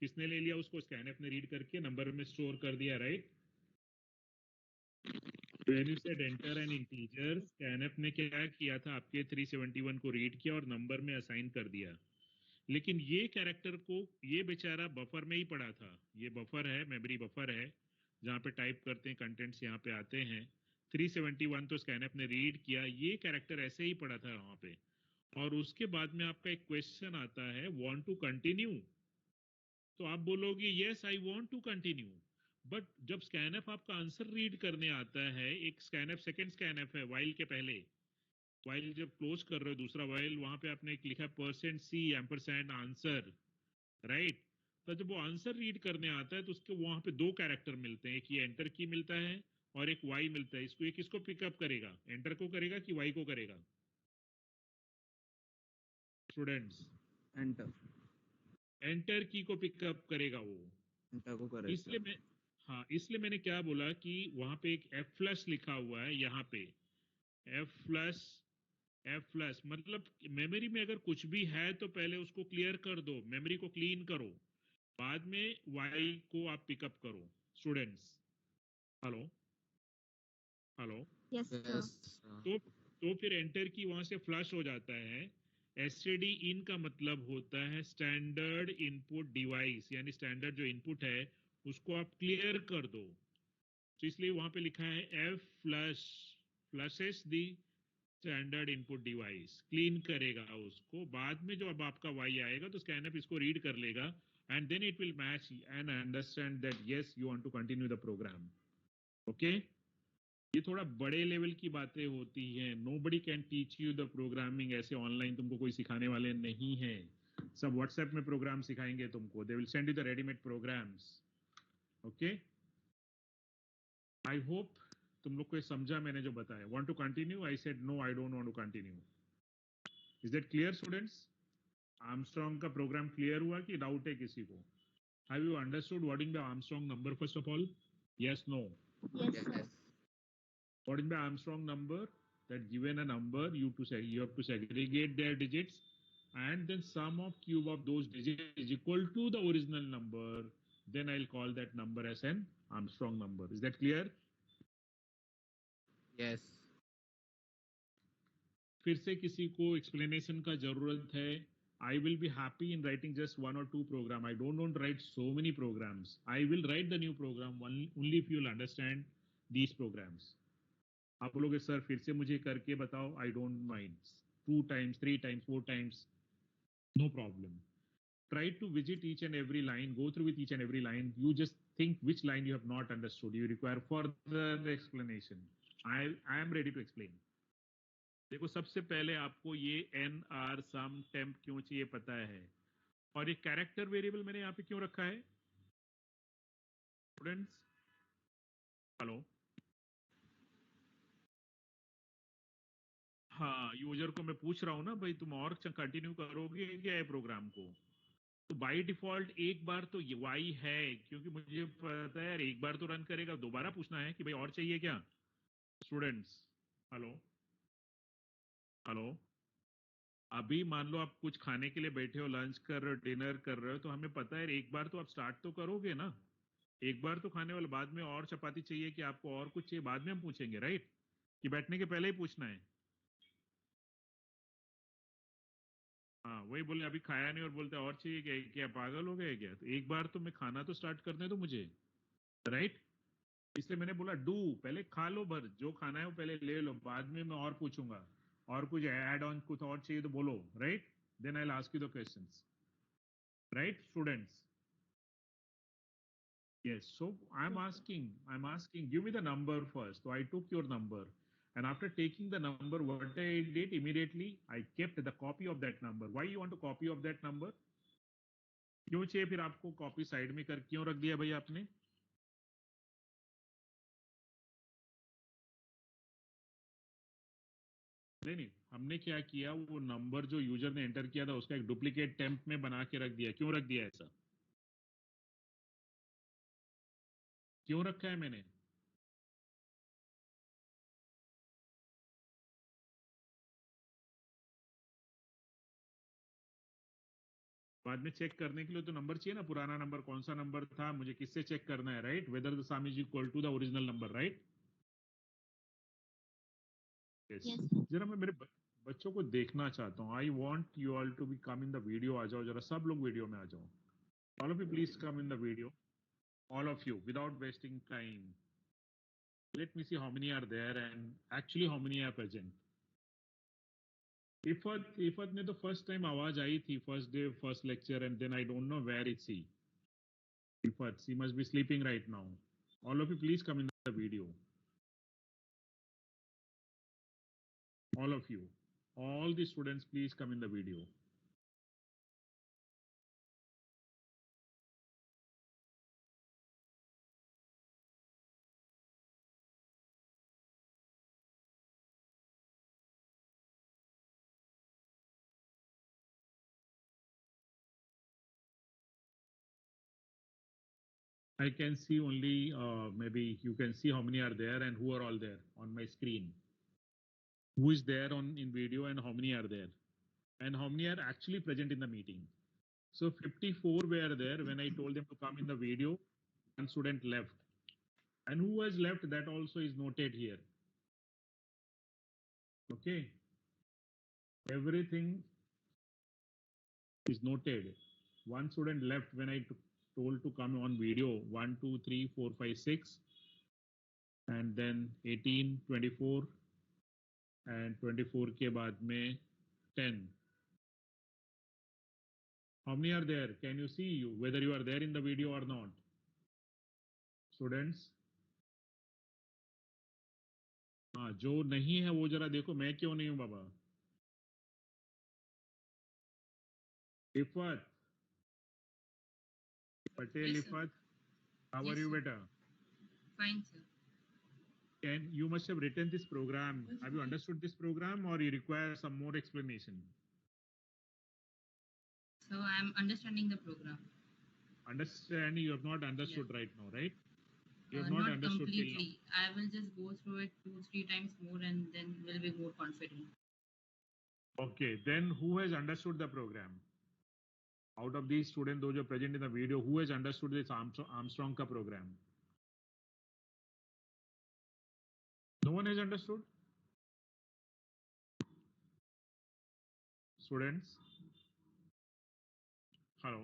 किसने ले लिया उसको? स्कैनएफ ने रीड करके नंबर में स्टोर कर दिया, right? When you said enter an integer, scanf ने क्या किया था? आपके 371 को रीड किया और नंबर में असाइन कर दिया. लेकिन ये कैरेक्टर को, ये बेचारा बफर में ही पड़ा था. ये बफर है, मेमोरी बफर है, जहाँ पे टाइप करते हैं कंटेंट्स यहाँ पे आते हैं. 371 तो स्कैनएफ ने रीड किया, ये कैरेक्टर ऐसे ही पड़ा था वहां पे. और उसके बाद में आपका एक क्वेश्चन आता है वांट टू कंटिन्यू. तो आप बोलोगे yes I want to continue. But जब स्कैनएफ आपका आंसर रीड करने आता है, एक स्कैनएफ सेकंड स्कैनएफ है वाइल के पहले, वाइल जब क्लोज कर रहे हो दूसरा वाइल, वहां पे आपने एक लिखा %c एम्परसैंड आंसर, राइट? तो जब वो आंसर रीड करने आता है तो उसके वहां पे दो कैरेक्टर मिलते हैं, एक ये एंटर की मिलता है और एक वाई मिलता है. इसको एक किसको पिकअप करेगा? एंटर को करेगा कि वाई को करेगा? Students, Enter. एंटर की को पिकअप करेगा वो. Enter को करेगा. इसलिए मैं, हाँ, इसलिए मैंने क्या बोला कि वहां पे एक एफ फ्लश लिखा हुआ है यहाँ पे. एफ फ्लश मतलब मेमोरी में अगर कुछ भी है तो पहले उसको क्लियर कर दो, मेमोरी को क्लीन करो, बाद में वाई को आप पिकअप करो. Students, hello, hello. Yes, sir. Yes, sir. तो फिर एंटर की वहां से फ्लश हो जाता है. एसटीडी इन का मतलब होता है स्टैंडर्ड इनपुट डिवाइस, यानी स्टैंडर्ड जो इनपुट है उसको आप क्लियर कर दो. तो इसलिए वहां पे लिखा है एफ फ्लश फ्लशेस दी स्टैंडर्ड इनपुट डिवाइस, क्लीन करेगा उसको. बाद में जो अब आपका वाई आएगा तो स्कैनअप इसको रीड कर लेगा and then it will match and understand that yes you want to continue the program. Okay, ये थोड़ा बड़े लेवल की बातें होती हैं. Nobody can teach you the programming. ऐसे ऑनलाइन तुमको कोई सिखाने वाले नहीं है. सब व्हाट्सएप में प्रोग्राम सिखाएंगे तुमको. They will send you the ready-made programs. Okay? I hope तुम लोग को ये समझा मैंने जो बताया. Want to continue? I said no, I don't want to continue. Is that clear, students? Armstrong का प्रोग्राम क्लियर हुआ कि डाउट है किसी को? Have you understood what is the Armstrong number first of all? Yes, no. Yes, sir. Yes. What is the Armstrong number? That given a number, you have to segregate their digits, and then sum of cube of those digits is equal to the original number. Then I'll call that number as an Armstrong number. Is that clear? Yes. फिर से किसी को explanation का जरूरत है? I will be happy in writing just 1 or 2 program. I don't want to write so many programs. I will write the new program only if you'll understand these programs. आप बोलोगे sir फिर से मुझे करके बताओ. I don't mind. 2 times, 3 times, 4 times, no problem. Try to visit each and every line, go through with each and every line. You just think which line you have not understood. You require further explanation. I am ready to explain. देखो सबसे पहले आपको ये N are some temp क्यों चाहिए पता है, और ये कैरेक्टर वेरिएबल मैंने यहाँ पे क्यों रखा है स्टूडेंट्स? हेलो, हाँ यूजर को मैं पूछ रहा हूँ ना भाई तुम और कंटिन्यू करोगे क्या ये प्रोग्राम को? तो बाय डिफॉल्ट एक बार तो ये वाई है, क्योंकि मुझे पता है यार एक बार तो रन करेगा, दोबारा पूछना है कि भाई और चाहिए क्या स्टूडेंट्स? हेलो हेलो, अभी मान लो आप कुछ खाने के लिए बैठे हो, लंच कर रहे हो, डिनर कर रहे हो, तो हमें पता है एक बार तो आप स्टार्ट तो करोगे ना, एक बार तो खाने वाले, बाद में और चपाती चाहिए कि आपको और कुछ चाहिए, बाद में हम पूछेंगे राइट, कि बैठने के पहले ही पूछना है? हाँ वही बोले अभी खाया नहीं और बोलते और चाहिए क्या? क्या पागल हो गए क्या? तो एक बार तो मैं खाना तो स्टार्ट करने दो मुझे, राइट? इसलिए मैंने बोला डू, पहले खा लो भर, जो खाना है वो पहले ले लो, बाद में मैं और पूछूंगा, और कुछ ऐड ऑन कुछ और चाहिए तो बोलो, right? Then I will ask you the questions, right students? Yes, so I'm asking, give me the number first. So I took your number, and after taking the number, what I did immediately, I kept the copy of that number. Why you want a copy of that number? क्यों चाहिए फिर आपको copy side में कर क्यों रख दिया भाई आपने? नहीं, हमने क्या किया, वो नंबर जो यूजर ने एंटर किया था उसका एक डुप्लीकेट टेम्प में बना के रख दिया. क्यों रख दिया ऐसा? क्यों रखा है मैंने? बाद में चेक करने के लिए तो नंबर चाहिए ना, पुराना नंबर कौन सा नंबर था, मुझे किससे चेक करना है, right? Whether the sum is equal to the original number, right? Yes, yes. sir. जरा मैं मेरे बच्चों को देखना चाहता हूँ. I want you all to be come in the video. आ जाओ जरा, सब लोग वीडियो में आ जाओ. All of you please come in the video, all of you without wasting time. Let me see how many are there and actually how many are present. Iffat ने तो फर्स्ट टाइम आवाज आई थी, first day first lecture, and then I don't know where is she. Iffat, she must be sleeping right now. All of you please come in the video, all of you, all the students please come in the video. I can see only maybe you can see how many are there and who are all there on my screen. Who is there on in video and how many are there, and how many are actually present in the meeting. So 54 were there when I told them to come in the video. One student left, and who has left that also is noted here. Okay, everything is noted. One student left when I told to come on video. 1 2 3 4 5 6, and then 18 24, and 24 के बाद में 10. How many are there? Can you see you whether you are there in the video or not, students? हाँ, जो नहीं है वो जरा देखो, मैं क्यों नहीं हूँ बाबा? Iffat, Patel Yes, sir. Ifat, how are Yes, you, sir. beta? Fine, sir. You must have written this program. Have you understood this program, or you require some more explanation? So I'm understanding the program. Understand? You have not understood right now, right? You have not Not understood till now. completely. I will just go through it 2-3 times more and then will be more confident. Okay, then who has understood the program? Out of these students, those who are present in the video, who has understood this Armstrong ka program? No one has understood? Students? Hello?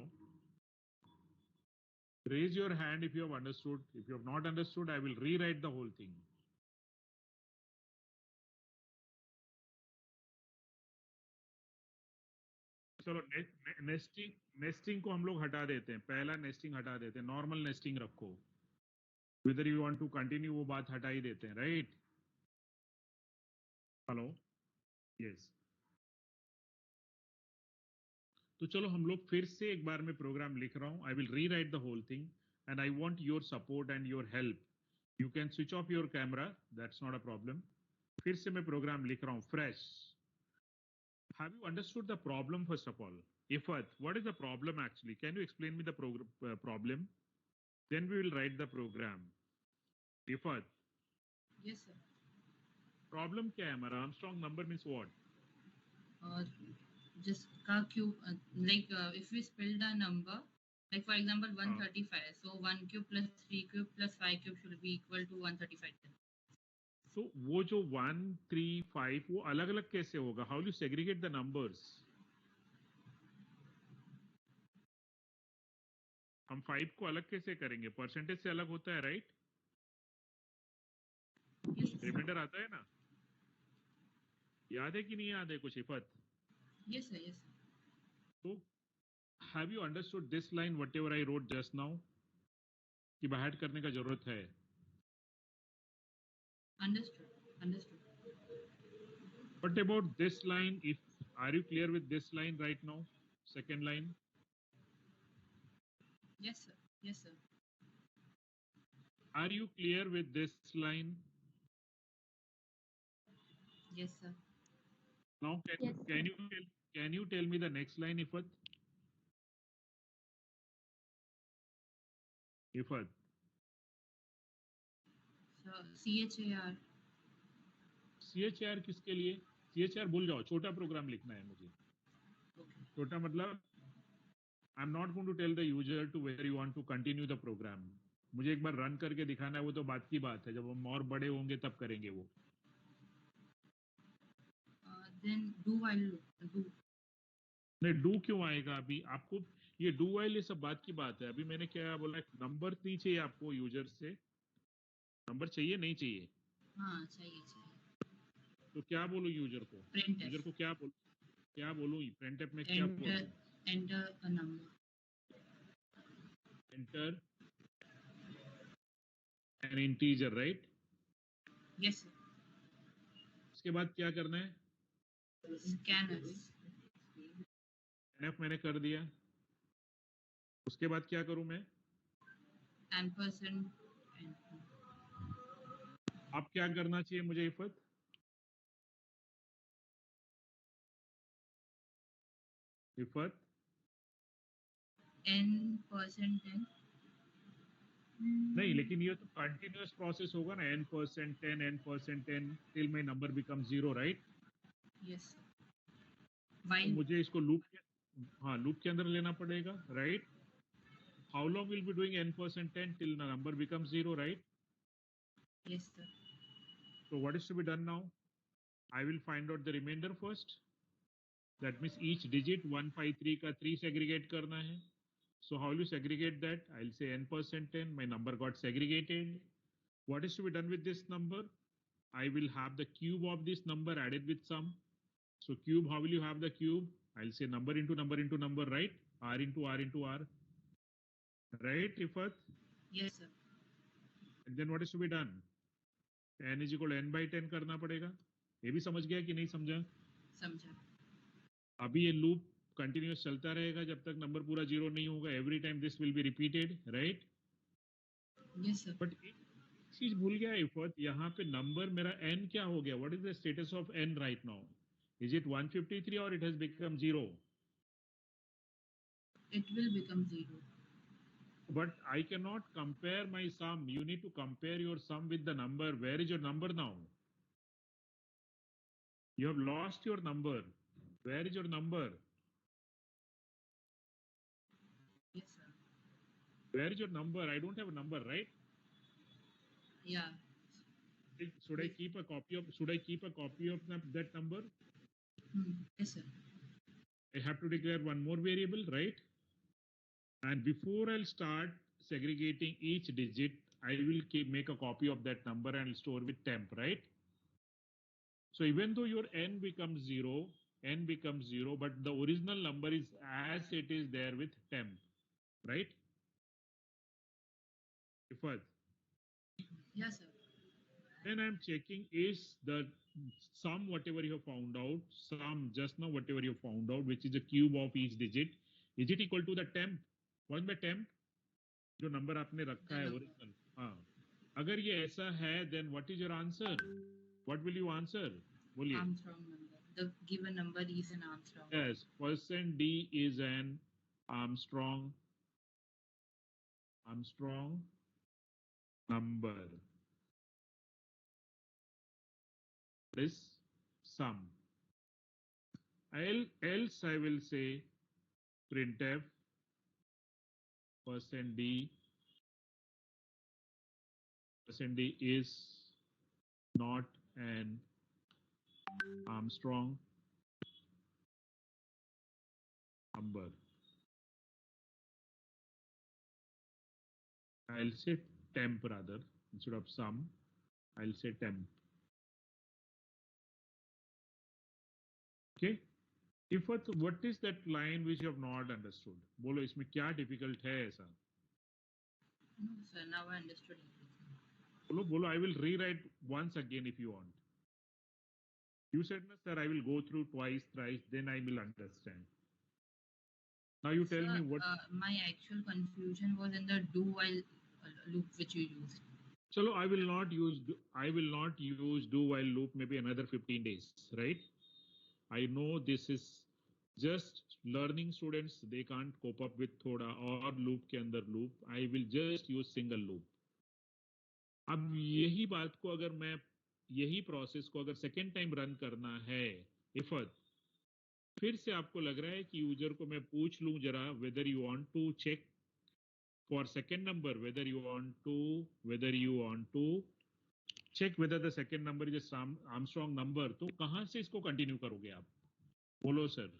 Raise your hand if you have understood. If you have not understood, I will rewrite the whole thing. चलो nesting को हम लोग हटा देते हैं, पहला nesting हटा देते हैं, नॉर्मल नेस्टिंग रखो. Whether you want to continue वो बात हटा ही देते हैं, राइट? Hello, yes. तो चलो हम लोग फिर से एक बार मैं प्रोग्राम लिख रहा हूं. I will rewrite the whole thing and I want your support and your help. You can switch off your camera, that's not a problem. फिर से मैं प्रोग्राम लिख रहा हूं fresh. Have you understood the problem first of all? Ifat, what is the problem actually? Can you explain me the problem? Then we will write the program. Ifat, Yes, sir. problem क्या है हमारा? Armstrong number means what? Just ka cube, like if we spell the number, like for example 135. So 1 cube plus 3 cube plus 5 cube should be equal to 135. So वो जो 1, 3, 5 वो अलग अलग कैसे होगा? How will you segregate the numbers? हम 5 को अलग कैसे करेंगे? परसेंटेज से अलग होता है, राइट? रिमाइंडर आता है ना? याद है कि नहीं याद है कुछ, इफत? Yes, sir. Yes, sir. So have you understood this line whatever I wrote just now? कि बाहर करने का जरूरत है. Understood. Understood. What about this line? If are you clear with this line right now? Second line. Yes, sir. Yes, sir. Are you clear with this line? Yes, sir. Now Yes, can you tell me the next line, Ifat? Ifat. So CHAR. CHR किसके लिए? CHR भूल जाओ, छोटा programme लिखना है मुझे. Okay. छोटा मतलब I'm not going to tell the user to whether you want to continue the program. मुझे एक बार रन करके दिखाना है, वो तो बात की बात है. जब हम और बड़े होंगे तब करेंगे वो. Then do while loop. Do. नहीं, डू क्यों आएगा अभी आपको? ये डू वाइल ये सब बात की बात है. अभी मैंने क्या बोला? नंबर नहीं चाहिए आपको यूजर से? नंबर चाहिए नहीं चाहिए? हाँ चाहिए चाहिए. तो क्या बोलूं यूजर को? Printf. यूजर को क्या बोलूं? प्रिंटफ में क्या बोलूं? Enter a number. Enter N integer, right? Yes, sir. उसके बाद क्या करना है? Scanners. एनएफ मैंने कर दिया. उसके बाद क्या करूं मैं? Ampersand. अब क्या करना चाहिए मुझे, इफत? इफत, N%. नहीं, लेकिन ये तो कंटिन्यूअस प्रोसेस होगा ना. n% 10 till my number become 0, right? Yes, sir. तो While. मुझे इसको लूप के अंदर लेना पड़ेगा, right? How long will be doing n% 10 till the number becomes 0, right? Yes, sir. So what is to be done now? I will find out the remainder first. That means each digit 153 का 3 segregate करना है. So how will you segregate that? I'll say n% 10. My number got segregated. What is to be done with this number? I will have the cube of this number added with sum. So cube, how will you have the cube? I'll say number into number into number, right? R into R into R. Right, Ifat? Yes, sir. And then what is to be done? n is equal n by 10 करना पड़ेगा। ये भी समझ गया कि नहीं समझा? समझा। अभी ये लूप कंटिन्यूअस चलता रहेगा जब तक नंबर पूरा जीरो नहीं होगा। Every time this will be repeated, right? Yes sir. But एक चीज भूल गया इफत, यहाँ पे नंबर मेरा n क्या हो गया? What is the status of n right now? Is it 153 और it has become 0? It will become 0। But I cannot compare my sum. You need to compare your sum with the number. Where is your number now? You have lost your number. Where is your number? Yes sir. Where is your number? I don't have a number, right? या। Should I keep a copy of? Should I keep a copy of that number? Yes sir. I have to declare one more variable, right? And before I'll start segregating each digit, I will make a copy of that number and store with temp, right? So even though your n becomes 0, but the original number is as it is there with temp, right? Yes sir. Then I'm checking is the sum whatever you have found out, sum just now whatever you found out, which is the cube of each digit, is it equal to the temp? What by temp? जो number आपने रखा है original. हाँ, अगर ये ऐसा है then what is your answer? What will you answer? बोलिए। Armstrong number. The given number is an Armstrong. Yes, percent D is an Armstrong number. This sum. Else I will say printf percent D is not an Armstrong number. I'll say temp rather, instead of sum, I'll say temp. Okay. What is that line which you have not understood? बोलो इसमें क्या difficult है ऐसा? No sir, now I understood everything. बोलो, I will rewrite once again if you want. You said, no, sir, I will go through twice, thrice, then I will understand. Now you tell me what. My actual confusion was in the do while loop which you used. Chalo, I will not use do while loop maybe another 15 days, right? I know this is just learning students, they can't cope up with thoda or loop के अंदर loop. I will just use single loop. अब यही बात को अगर मैं यही process को अगर सेकेंड टाइम रन करना है इफत, फिर से आपको लग रहा है कि यूजर को मैं पूछ लूं जरा whether you want to check for second number, whether you want to check whether the second number is a Armstrong number, तो कहां से इसको कंटिन्यू करोगे आप? बोलो सर।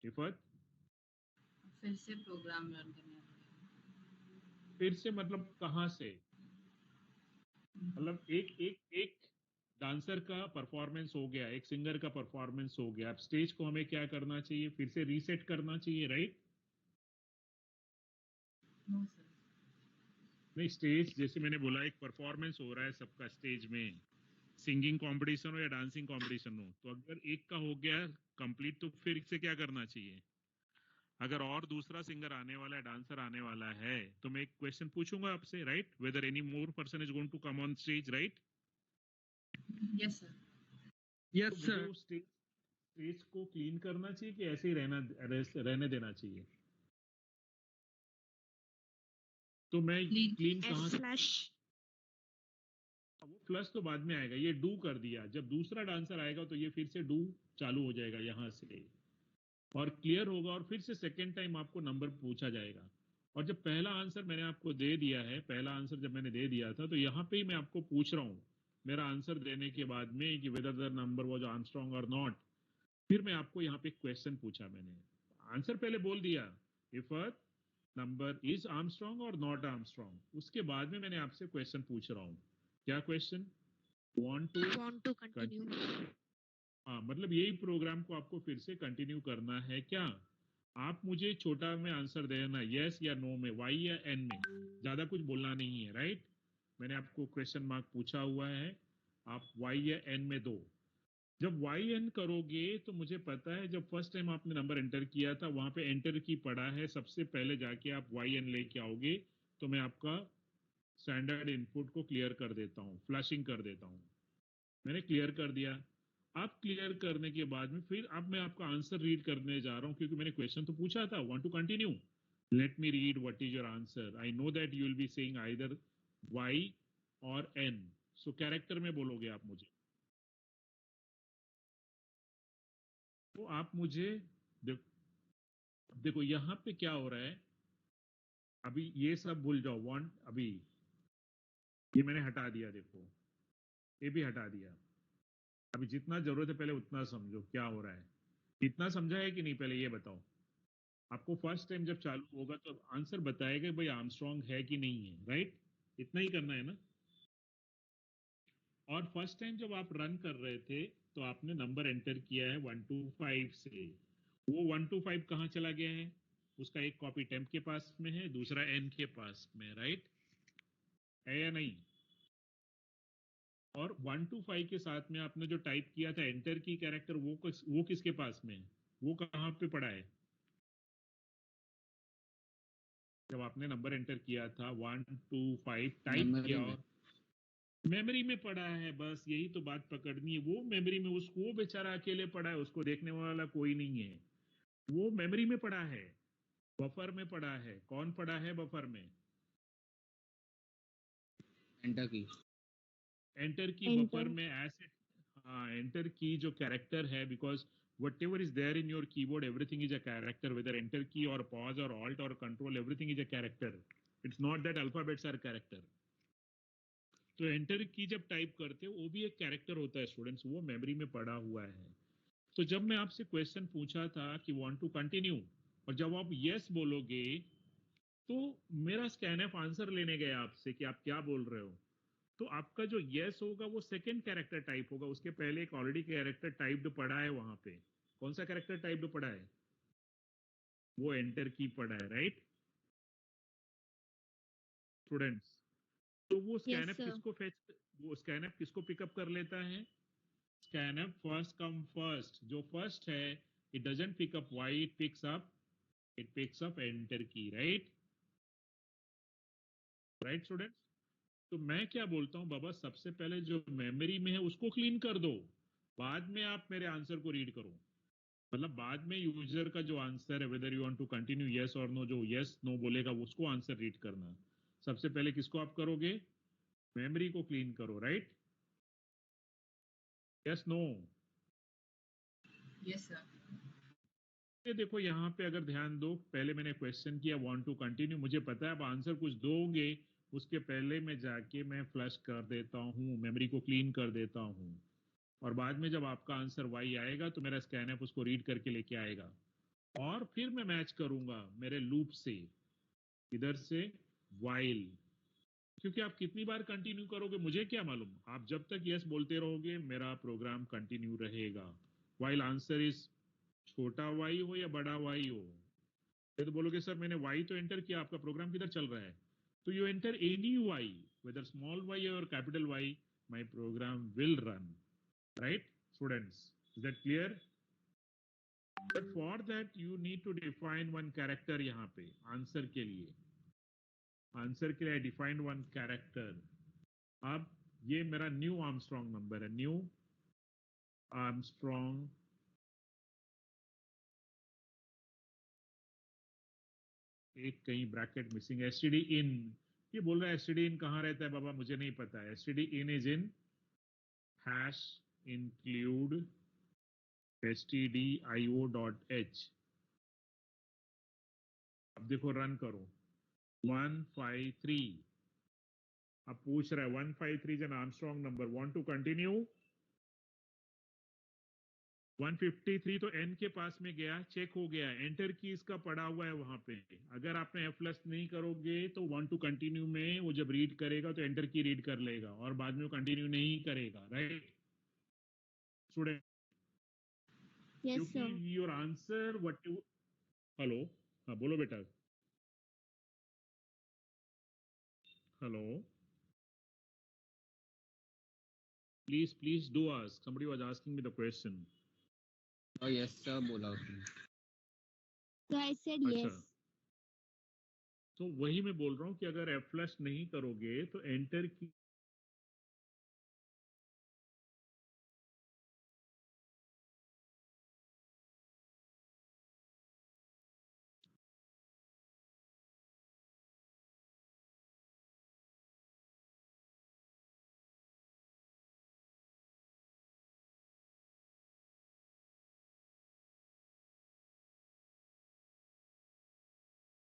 इफत फिर से प्रोग्राम रन करना है। फिर से मतलब कहां से? मतलब एक डांसर का परफॉर्मेंस हो गया, एक सिंगर का परफॉर्मेंस हो गया, अब स्टेज को हमें क्या करना चाहिए? फिर से रीसेट करना चाहिए, राइट? No sir. नहीं, स्टेज जैसे मैंने बोला एक परफॉर्मेंस हो रहा है सबका स्टेज में, सिंगिंग कंपटीशन हो या डांसिंग कंपटीशन हो, तो अगर एक का हो गया कंप्लीट तो फिर से क्या करना चाहिए? अगर और दूसरा सिंगर आने वाला है, डांसर आने वाला है, तो मैं एक क्वेश्चन पूछूंगा आपसे, right? Whether any more person is going to come on stage, right? Yes sir. Yes sir. Stage को क्लीन करना चाहिए कि ऐसे ही रहने देना चाहिए? तो मैं क्लीन कहां से? वो प्लस तो बाद में आएगा, ये डू कर दिया, जब दूसरा डांसर आएगा तो ये फिर से डू चालू हो जाएगा यहां से और क्लियर होगा, और फिर से सेकेंड टाइम आपको नंबर पूछा जाएगा। और जब पहला आंसर मैंने आपको दे दिया है, पहला आंसर जब मैंने दे दिया था, तो यहाँ पे ही मैं आपको पूछ रहा हूँ मेरा आंसर देने के बाद में कि whether the number was Armstrong और नॉट। फिर मैं आपको यहाँ पे क्वेश्चन पूछा, मैंने आंसर पहले बोल दिया इफ नंबर इज आर्मस्ट्रांग और नॉट आर्मस्ट्रांग, उसके बाद में मैंने आपसे क्वेश्चन पूछ रहा हूँ। क्या क्वेश्चन? Want to continue. हाँ, मतलब यही प्रोग्राम को आपको फिर से कंटिन्यू करना है क्या? आप मुझे छोटा में आंसर देना, यस या नो में, वाई या एन में, ज्यादा कुछ बोलना नहीं है, राइट? मैंने आपको क्वेश्चन मार्क पूछा हुआ है, आप y या n में दो। जब yn करोगे तो मुझे पता है जब फर्स्ट टाइम आपने नंबर एंटर किया था वहां पे एंटर की पड़ा है, सबसे पहले जाके आप yn लेके आओगे तो मैं आपका स्टैंडर्ड इनपुट को क्लियर कर देता हूँ, फ्लशिंग कर देता हूँ। मैंने क्लियर कर दिया। अब क्लियर करने के बाद में फिर अब मैं आपका आंसर रीड करने जा रहा हूँ, क्योंकि मैंने क्वेश्चन तो पूछा था, want to continue, let me read what is your answer. I know that you will be saying either y और n, सो कैरेक्टर में बोलोगे आप मुझे। तो आप मुझे देखो यहाँ पे क्या हो रहा है, अभी ये सब भूल जाओ, वांट अभी ये मैंने हटा दिया, देखो ये भी हटा दिया। अभी जितना जरूरत है पहले उतना समझो क्या हो रहा है। इतना समझा है कि नहीं पहले ये बताओ। आपको फर्स्ट टाइम जब चालू होगा तो आंसर बताएगा भाई आर्मस्ट्रॉन्ग है कि नहीं है, राइट? इतना ही करना है ना। और फर्स्ट टाइम जब आप रन कर रहे थे तो आपने नंबर एंटर किया है 125 से, वो 125 कहाँ चला गया है? उसका एक कॉपी टेम्प के पास में है, दूसरा एन के पास में, राइट है या नहीं? और 125 के साथ में आपने जो टाइप किया था एंटर की कैरेक्टर, वो किसके पास में है? वो कहाँ पे पड़ा है? जब आपने नंबर एंटर किया था 125 टाइप मेमोरी किया में। और मेमोरी में पड़ा है, बस यही तो बात पकड़नी है। वो मेमोरी में उसको, वो बेचारा अकेले पड़ा है, उसको देखने वाला कोई नहीं है। वो मेमोरी में पड़ा है, बफर में पड़ा है। कौन पड़ा है बफर में? एंटर की। एंटर की Enter. बफर में एसेट। हाँ, एंटर की जो कैरेक्टर है, because whatever is there in your keyboard, everything is a character, whether enter key or pause or alt or control, everything is a character. It's not that alphabets are character. तो enter की जब type करते हो वो भी एक character होता है स्टूडेंट्स, वो मेमोरी में पड़ा हुआ है। तो जब मैं आपसे क्वेश्चन पूछा था कि वांट टू कंटिन्यू, और जब आप यस बोलोगे तो मेरा स्कैनएफ आंसर लेने गया आपसे कि आप क्या बोल रहे हो। तो आपका जो यस होगा वो सेकंड कैरेक्टर टाइप होगा, उसके पहले एक ऑलरेडी कैरेक्टर टाइप्ड पड़ा है वहां पे। कौन सा कैरेक्टर टाइप्ड पड़ा है? वो एंटर की पड़ा है, राइट स्टूडेंट्स? तो वो Yes, स्कैनएफ sir. किसको फेच, वो स्कैनएफ किसको पिकअप कर लेता है? स्कैनएफ फर्स्ट कम फर्स्ट, जो फर्स्ट है it doesn't pick up Y, it picks up enter key, right right students? तो मैं क्या बोलता हूं बाबा, सबसे पहले जो मेमोरी में है उसको क्लीन कर दो, बाद में आप मेरे आंसर को रीड करो। मतलब बाद में यूजर का जो आंसर है, whether you want to continue yes और नो, जो यस नो बोलेगा उसको आंसर रीड करना। सबसे पहले किसको आप करोगे? मेमोरी को क्लीन करो, right? Yes no? Yes, sir. ये देखो यहाँ पे अगर ध्यान दो, पहले मैंने क्वेश्चन किया वांट टू कंटिन्यू, मुझे पता है आप आंसर कुछ दोगे, उसके पहले मैं जाके मैं फ्लश कर देता हूँ, मेमोरी को क्लीन कर देता हूँ, और बाद में जब आपका आंसर वाई आएगा तो मेरा स्कैनएफ उसको रीड करके लेके आएगा, और फिर मैं मैच करूंगा मेरे लूप से, इधर से वाइल। क्योंकि आप कितनी बार कंटिन्यू करोगे मुझे क्या मालूम, आप जब तक यस बोलते रहोगे मेरा प्रोग्राम कंटिन्यू रहेगा, वाइल आंसर इज छोटा वाई हो या बड़ा वाई हो। ये तो बोलोगे सर मैंने वाई तो एंटर किया, आपका प्रोग्राम किधर चल रहा है? तो you enter any Y, whether small Y or capital Y, my program will run, right students? Is that clear? But for that you need to define one character. यहाँ पे आंसर के लिए, आंसर के लिए डिफाइंड वन कैरेक्टर। अब ये मेरा new Armstrong number है, न्यू आर्मस्ट्रॉन्ग, एक कहीं ब्रैकेट मिसिंग, एसटीडी इन। ये बोल रहा है एसटीडी इन कहाँ रहता है बाबा, मुझे नहीं पता है। STD in is in hash include stdio.h। अब देखो रन करो 153, अब पूछ रहा है 153 is an Armstrong number, want to continue? 153 तो n के पास में गया, चेक हो गया, एंटर की इसका पड़ा हुआ है वहां पे। अगर आपने F+ नहीं करोगे तो want to continue में वो जब रीड करेगा तो एंटर की रीड कर लेगा और बाद में वो कंटिन्यू नहीं करेगा, राइट स्टूडेंट? Yes, क्योंकि sir. Your answer what you, hello, हाँ बोलो बेटा, hello. Please do ask. Somebody was asking me the question. Oh yes sir बोला उसने. So I said अच्छा. yes. तो वही मैं बोल रहा हूँ कि अगर F फ्लश नहीं करोगे तो एंटर की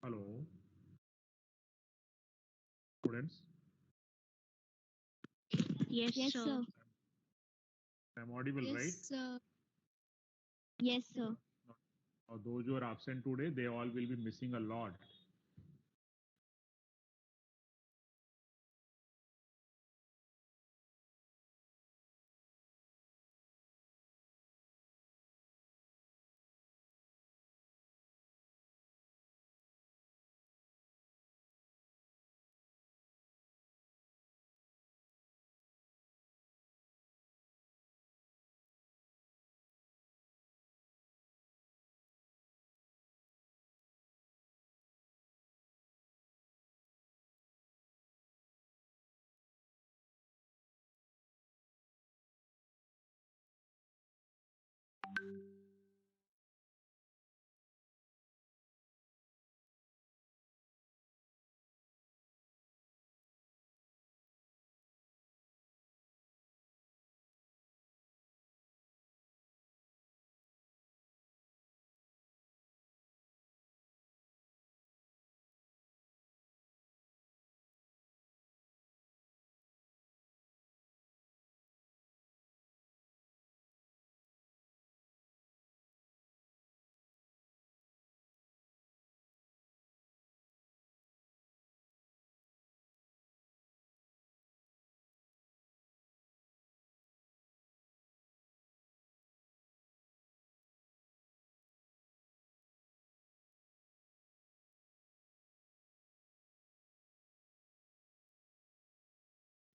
hello students. Yes, sir. I'm audible, right? sir. Yes, sir. Or those who are absent today, they all will be missing a lot.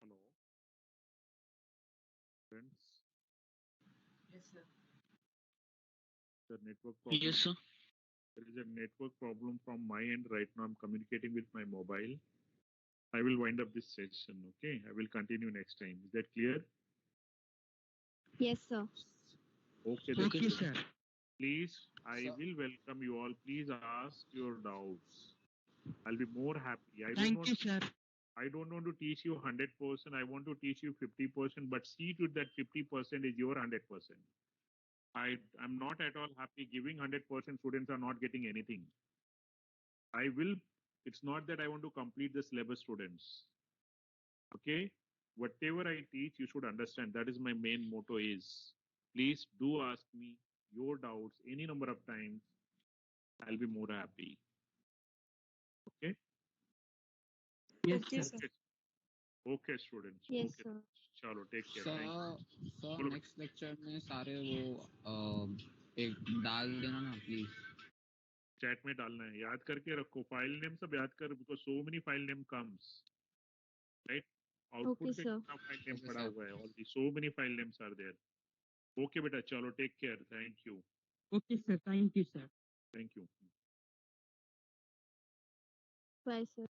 Hello, friends. Yes, sir. The network problem. Yes, sir. There is a network problem from my end right now. I'm communicating with my mobile. I will wind up this session. Okay, I will continue next time. Is that clear? Yes, sir. Okay, then. Okay, sir. Please, I Sir. will welcome you all. Please ask your doubts. I'll be more happy. Thank you, sir. I don't want to teach you 100%. I want to teach you 50%, but see to it that 50% is your 100%. I'm not at all happy giving 100% students are not getting anything. I will, it's not that I want to complete the syllabus students. Okay? Whatever I teach, you should understand. That is my main motto is, please do ask me your doubts any number of times. I'll be more happy. Okay? Yes, Okay, sir. sir. Okay, students. Yes, Okay. sir. Chalo, take care. Thank you. Sir बोलो next lecture में सारे वो एक डाल देना ना please. Chat में डालना है. याद करके रखो. फाइल नेम सब याद कर, because so many file name comes. Right? Output Okay, पे sir. कितना file name Okay, पड़ा sir. हुआ है. All the so many file names are there. Okay, बेटा. चलो, take care. Thank you. Okay, sir. Thank you, sir. Thank you. Bye, sir.